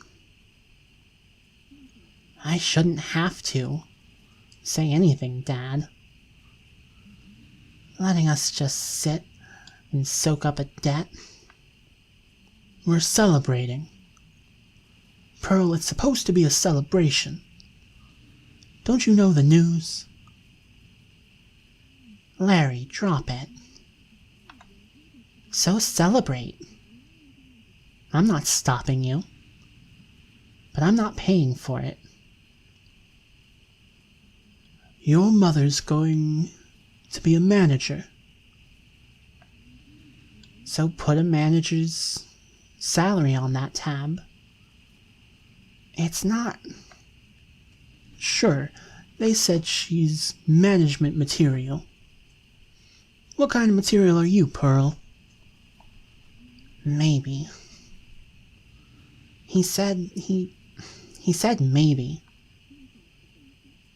I shouldn't have to say anything, Dad. Letting us just sit and soak up a debt. We're celebrating. Pearl, it's supposed to be a celebration. Don't you know the news? Larry, drop it. So celebrate. I'm not stopping you. But I'm not paying for it. Your mother's going to be a manager. So put a manager's salary on that tab. It's not. Sure, they said she's management material. What kind of material are you, Pearl? Maybe. He said maybe.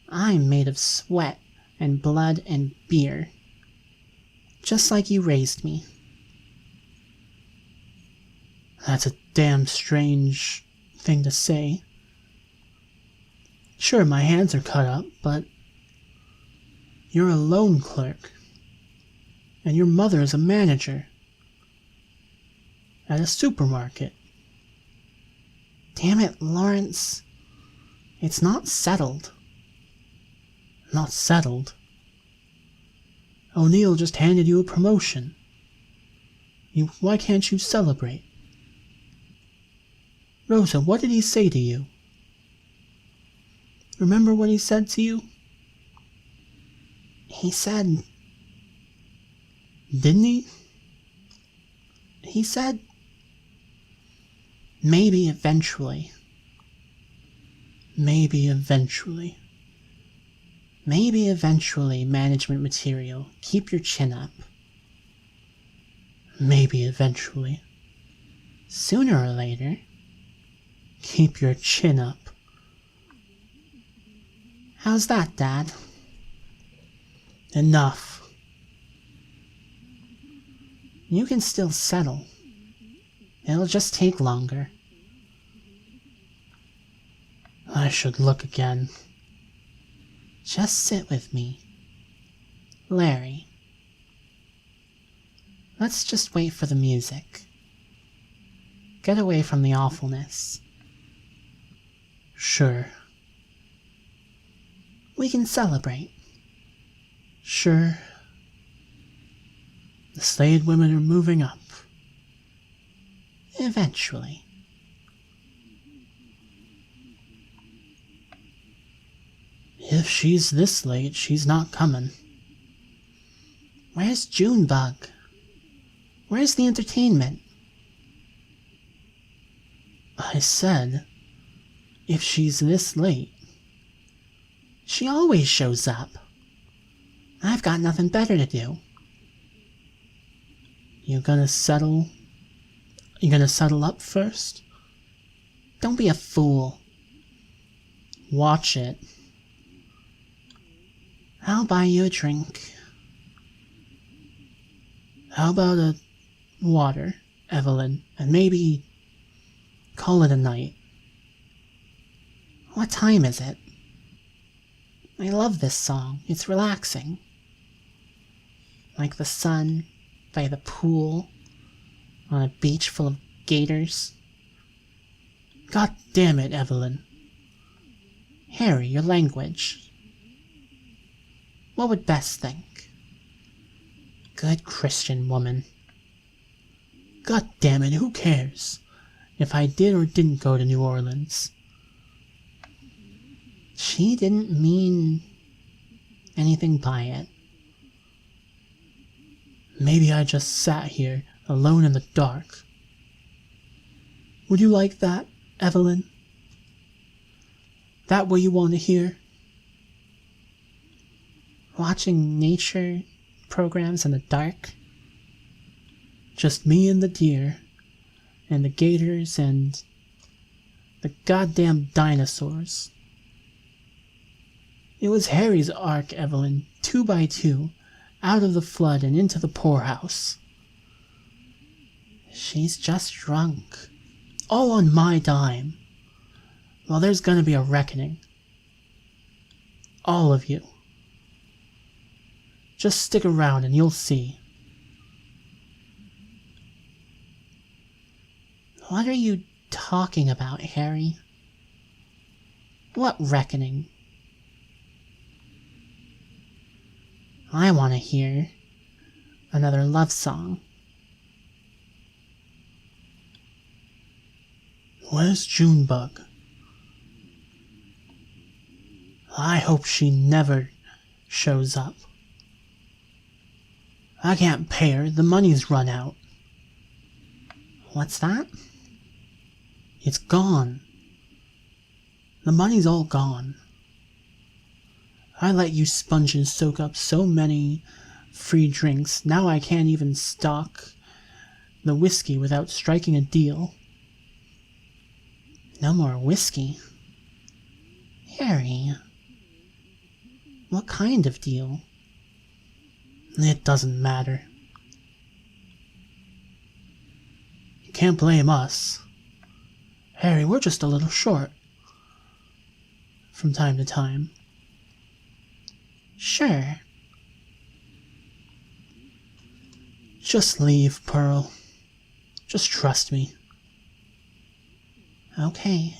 I'm made of sweat and blood and beer. Just like you raised me. That's a damn strange thing to say. Sure, my hands are cut up, but you're a loan clerk. And your mother is a manager. At a supermarket. Damn it, Lawrence. It's not settled. Not settled? O'Neill just handed you a promotion. Why can't you celebrate? Rosa, what did he say to you? Remember what he said to you? He said... Didn't he? He said... Maybe eventually. Maybe eventually. Maybe eventually, management material. Keep your chin up. Maybe eventually. Sooner or later. Keep your chin up. How's that, Dad? Enough. You can still settle. It'll just take longer. I should look again. Just sit with me. Larry. Let's just wait for the music. Get away from the awfulness. Sure. We can celebrate. Sure. The Slade women are moving up. Eventually. If she's this late, she's not coming. Where's Junebug? Where's the entertainment? I said, if she's this late. She always shows up. I've got nothing better to do. You gonna settle up first? Don't be a fool. Watch it. I'll buy you a drink. How about a water, Evelyn, and maybe call it a night? What time is it? I love this song. It's relaxing. Like the sun by the pool on a beach full of gators. God damn it, Evelyn. Harry, your language. What would Bess think? Good Christian woman. God damn it, who cares if I did or didn't go to New Orleans? She didn't mean anything by it. Maybe I just sat here alone in the dark. Would you like that, Evelyn? That what you want to hear? Watching nature programs in the dark? Just me and the deer, and the gators, and the goddamn dinosaurs. It was Harry's ark, Evelyn. 2 by 2, out of the flood and into the poorhouse. She's just drunk. All on my dime. Well, there's gonna be a reckoning. All of you. Just stick around and you'll see. What are you talking about, Harry? What reckoning? I want to hear another love song. Where's Junebug? I hope she never shows up. I can't pay her, the money's run out. What's that? It's gone. The money's all gone. I let you sponges soak up so many free drinks, now I can't even stock the whiskey without striking a deal. No more whiskey? Harry, what kind of deal? It doesn't matter. You can't blame us. Harry, we're just a little short. From time to time. Sure. Just leave, Pearl. Just trust me. Okay.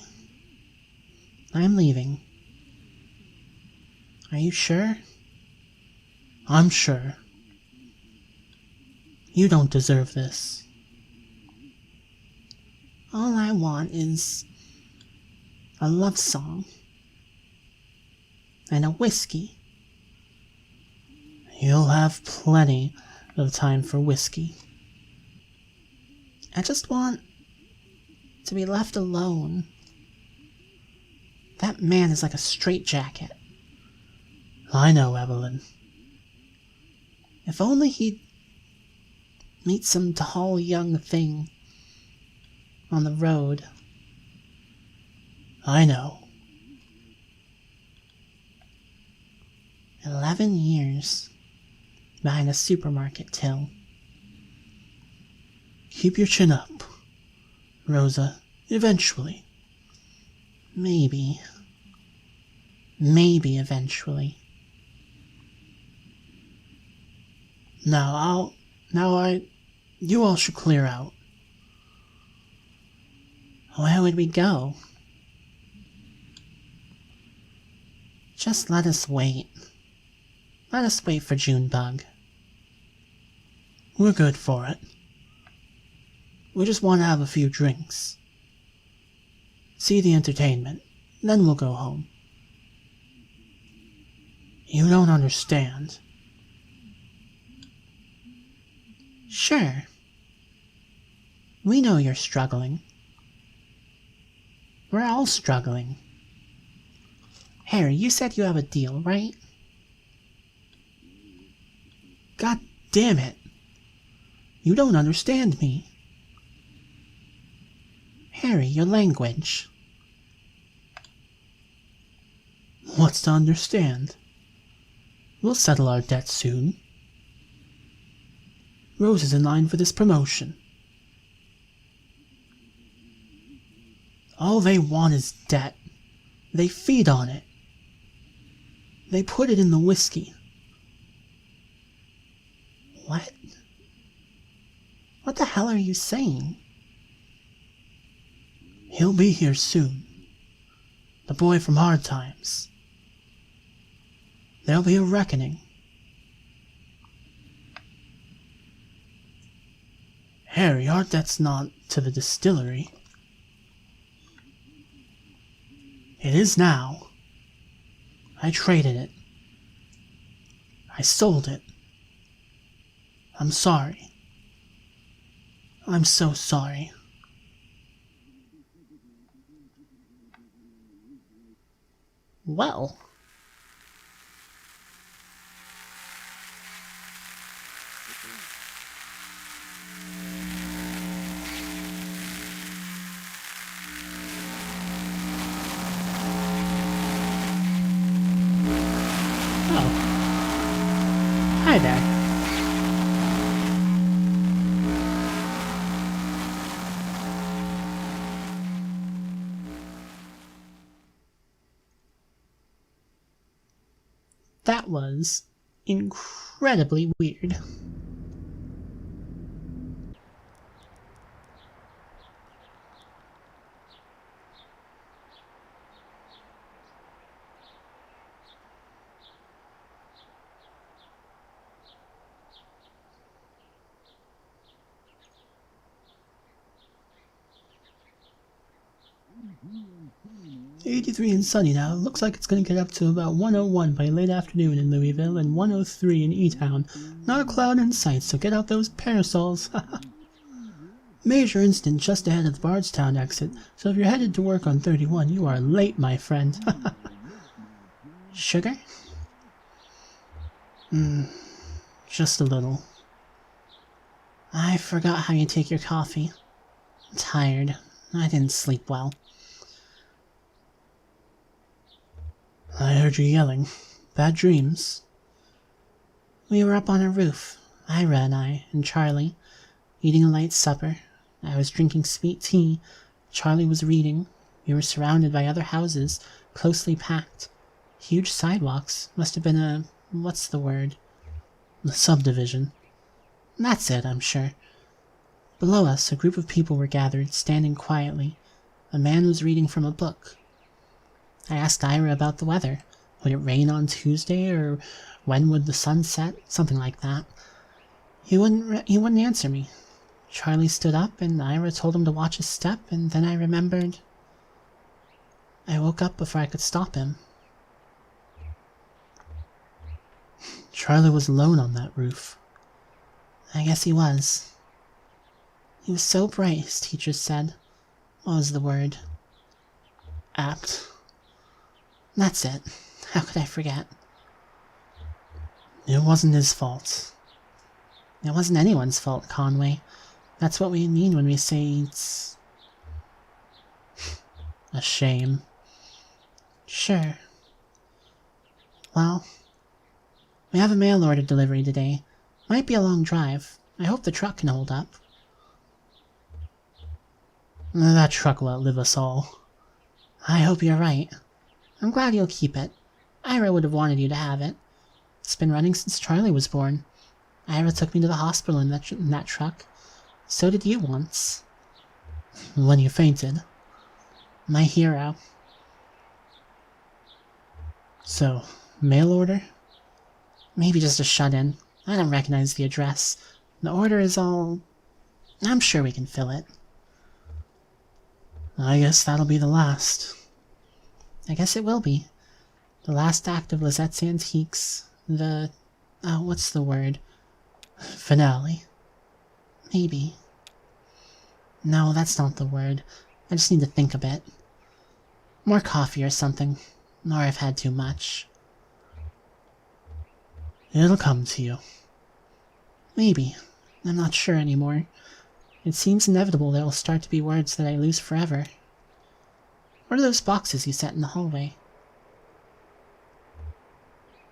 I'm leaving. Are you sure? I'm sure. You don't deserve this. All I want is a love song. And a whiskey. You'll have plenty of time for whiskey. I just want to be left alone. That man is like a straitjacket. I know, Evelyn. If only he'd meet some tall young thing on the road. I know. 11 years behind a supermarket till. Keep your chin up, Rosa. Eventually. Maybe. Maybe eventually. You all should clear out. Where would we go? Just let us wait. Let us wait for Junebug. We're good for it. We just want to have a few drinks. See the entertainment, then we'll go home. You don't understand. Sure. We know you're struggling. We're all struggling. Harry, you said you have a deal, right? God damn it. You don't understand me. Harry, your language. What's to understand? We'll settle our debt soon. Rose is in line for this promotion. All they want is debt. They feed on it. They put it in the whiskey. What? What the hell are you saying? He'll be here soon. The boy from Hard Times. There'll be a reckoning. Harry, our debt's not to the distillery. It is now. I traded it. I sold it. I'm sorry. I'm so sorry. Well. Hi there. That was incredibly weird. "83 and sunny now. Looks like it's going to get up to about 101 by late afternoon in Louisville and 103 in E-Town. Not a cloud in sight, so get out those parasols." "Major incident just ahead of the Bardstown exit, so if you're headed to work on 31, you are late, my friend." "Sugar?" Just a little. I forgot how you take your coffee. I'm tired. I didn't sleep well. I heard you yelling. Bad dreams. We were up on a roof, Ira and I, and Charlie, eating a light supper. I was drinking sweet tea. Charlie was reading. We were surrounded by other houses, closely packed. Huge sidewalks. Must have been a... what's the word? A subdivision. That's it, I'm sure. Below us, a group of people were gathered, standing quietly. A man was reading from a book. I asked Ira about the weather. Would it rain on Tuesday, or when would the sun set? Something like that. He wouldn't answer me. Charlie stood up, and Ira told him to watch his step, and then I remembered. I woke up before I could stop him. Charlie was alone on that roof. I guess he was. He was so bright, his teacher said. What was the word? Apt. That's it. How could I forget? It wasn't his fault. It wasn't anyone's fault, Conway. That's what we mean when we say it's... a shame. Sure. Well, we have a mail order delivery today. Might be a long drive. I hope the truck can hold up. That truck will outlive us all. I hope you're right. I'm glad you'll keep it. Ira would have wanted you to have it. It's been running since Charlie was born. Ira took me to the hospital in that truck. So did you once. When you fainted. My hero. So, mail order? Maybe just a shut-in. I don't recognize the address. The order is all... I'm sure we can fill it. I guess that'll be the last. I guess it will be. The last act of Lizette's Antiques. The... what's the word? Finale. Maybe. No, that's not the word. I just need to think a bit. More coffee or something. Or I've had too much. It'll come to you. Maybe. I'm not sure anymore. It seems inevitable there will start to be words that I lose forever. What are those boxes you set in the hallway?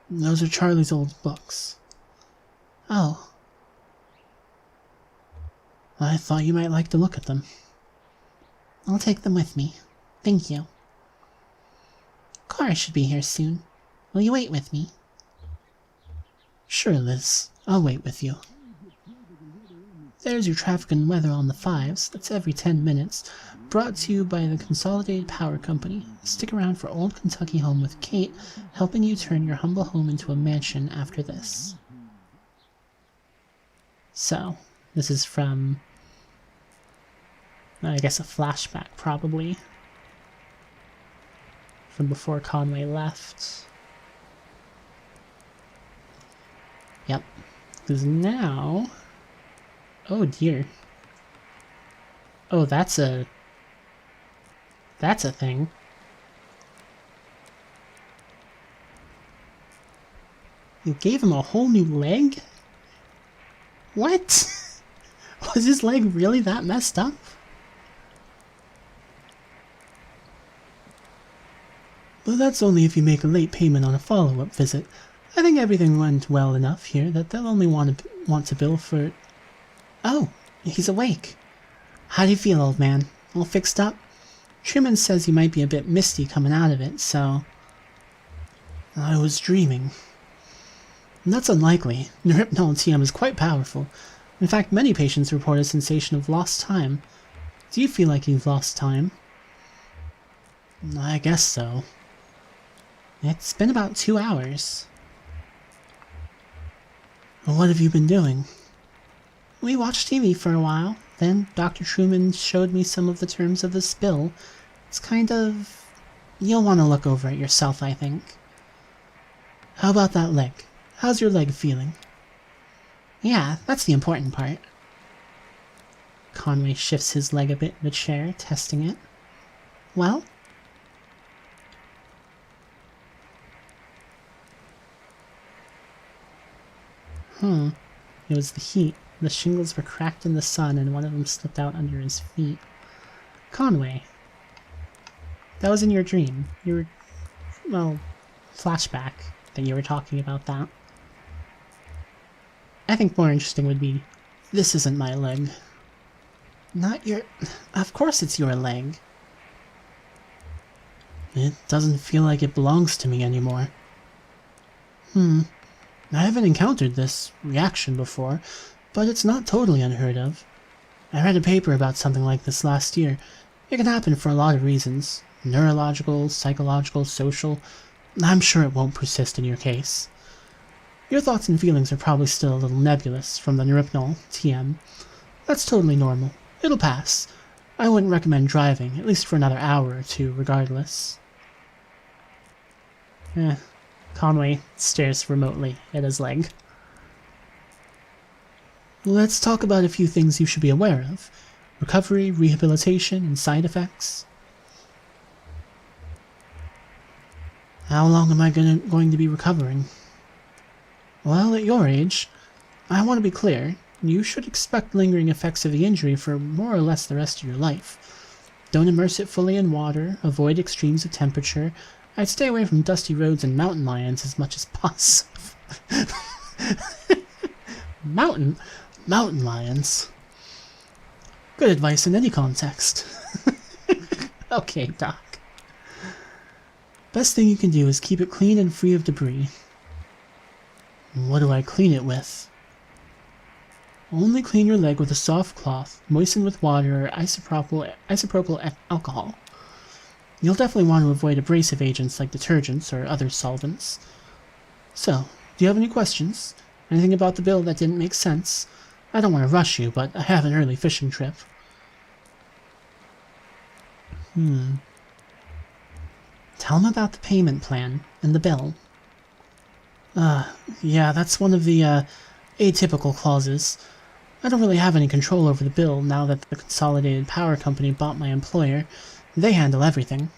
Those are Charlie's old books. Oh. I thought you might like to look at them. I'll take them with me. Thank you. Cora should be here soon. Will you wait with me? Sure, Liz. I'll wait with you. There's your traffic and weather on the 5s. That's every 10 minutes. Brought to you by the Consolidated Power Company. Stick around for Old Kentucky Home with Kate, helping you turn your humble home into a mansion after this. So, this is from... I guess a flashback, probably. From before Conway left. Yep. Because now... Oh dear. Oh, that's a thing. You gave him a whole new leg? What? Was his leg really that messed up? But that's only if you make a late payment on a follow-up visit. I think everything went well enough here that they'll only want to bill for... Oh, he's awake. How do you feel, old man? All fixed up? Truman says you might be a bit misty coming out of it, so... I was dreaming. That's unlikely. Neuropnol TM is quite powerful. In fact, many patients report a sensation of lost time. Do you feel like you've lost time? I guess so. It's been about 2 hours. What have you been doing? We watched TV for a while. Then Dr. Truman showed me some of the terms of the spill. It's kind of... You'll want to look over it yourself, I think. How about that leg? How's your leg feeling? Yeah, that's the important part. Conway shifts his leg a bit in the chair, testing it. Well? It was the heat. The shingles were cracked in the sun and one of them slipped out under his feet. Conway. That was in your dream. You were... well, flashback that you were talking about that. I think more interesting would be, this isn't my leg. Not your... Of course it's your leg. It doesn't feel like it belongs to me anymore. I haven't encountered this reaction before, but it's not totally unheard of. I read a paper about something like this last year. It can happen for a lot of reasons. Neurological, psychological, social. I'm sure it won't persist in your case. Your thoughts and feelings are probably still a little nebulous from the neuropnol TM. That's totally normal. It'll pass. I wouldn't recommend driving, at least for another hour or two, regardless. Conway stares remotely at his leg. Let's talk about a few things you should be aware of. Recovery, rehabilitation, and side effects. How long am I going to be recovering? Well, at your age, I want to be clear. You should expect lingering effects of the injury for more or less the rest of your life. Don't immerse it fully in water, avoid extremes of temperature. I'd stay away from dusty roads and mountain lions as much as possible. Mountain lions? Good advice in any context. Okay, Doc. Best thing you can do is keep it clean and free of debris. What do I clean it with? Only clean your leg with a soft cloth, moistened with water or isopropyl alcohol. You'll definitely want to avoid abrasive agents like detergents or other solvents. So, do you have any questions? Anything about the bill that didn't make sense? I don't want to rush you, but I have an early fishing trip. Tell him about the payment plan and the bill. Yeah, that's one of the, atypical clauses. I don't really have any control over the bill now that the Consolidated Power Company bought my employer. They handle everything.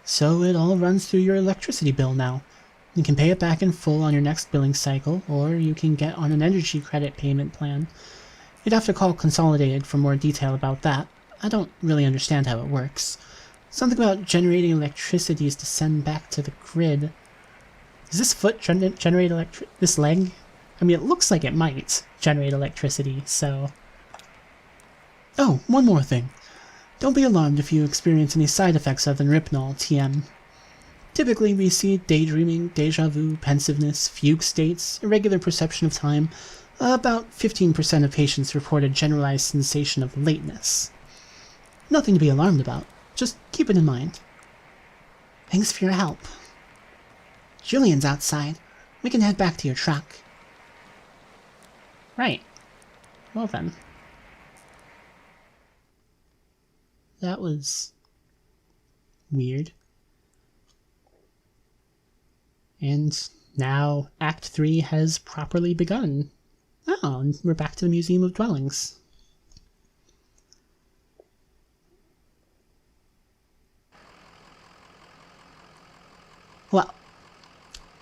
So it all runs through your electricity bill now. You can pay it back in full on your next billing cycle, or you can get on an energy credit payment plan. You'd have to call Consolidated for more detail about that. I don't really understand how it works. Something about generating electricity to send back to the grid. Does this foot generate this leg? I mean, it looks like it might generate electricity, so... Oh, one more thing. Don't be alarmed if you experience any side effects of the neuropnol TM. Typically, we see daydreaming, deja vu, pensiveness, fugue states, irregular perception of time. About 15% of patients report a generalized sensation of lateness. Nothing to be alarmed about. Just keep it in mind. Thanks for your help. Julian's outside. We can head back to your truck. Right. Well then. That was... weird. And now Act 3 has properly begun. Oh, and we're back to the Museum of Dwellings. Well,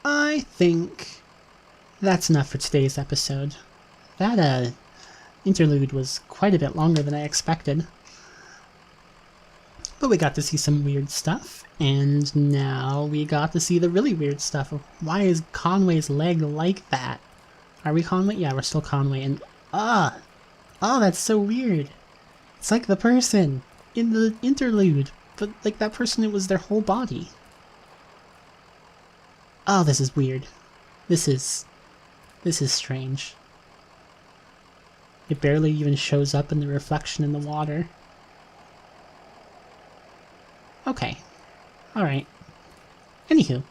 I think that's enough for today's episode. That, interlude was quite a bit longer than I expected. But we got to see some weird stuff, and now we got to see the really weird stuff of why is Conway's leg like that? Are we Conway? Yeah, we're still Conway, and oh, that's so weird. It's like the person in the interlude, but like that person, it was their whole body. Oh, this is weird. This is strange. It barely even shows up in the reflection in the water. Okay. Alright. Anywho.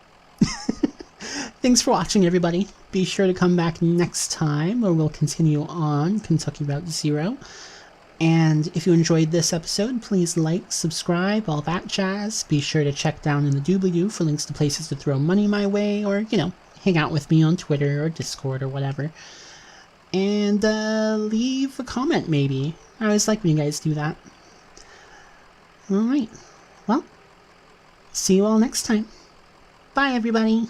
Thanks for watching, everybody. Be sure to come back next time, where we'll continue on Kentucky Route Zero. And if you enjoyed this episode, please like, subscribe, all that jazz. Be sure to check down in the doobly-doo for links to places to throw money my way, or, you know, hang out with me on Twitter or Discord or whatever. And leave a comment, maybe. I always like when you guys do that. Alright. Well, see you all next time. Bye, everybody.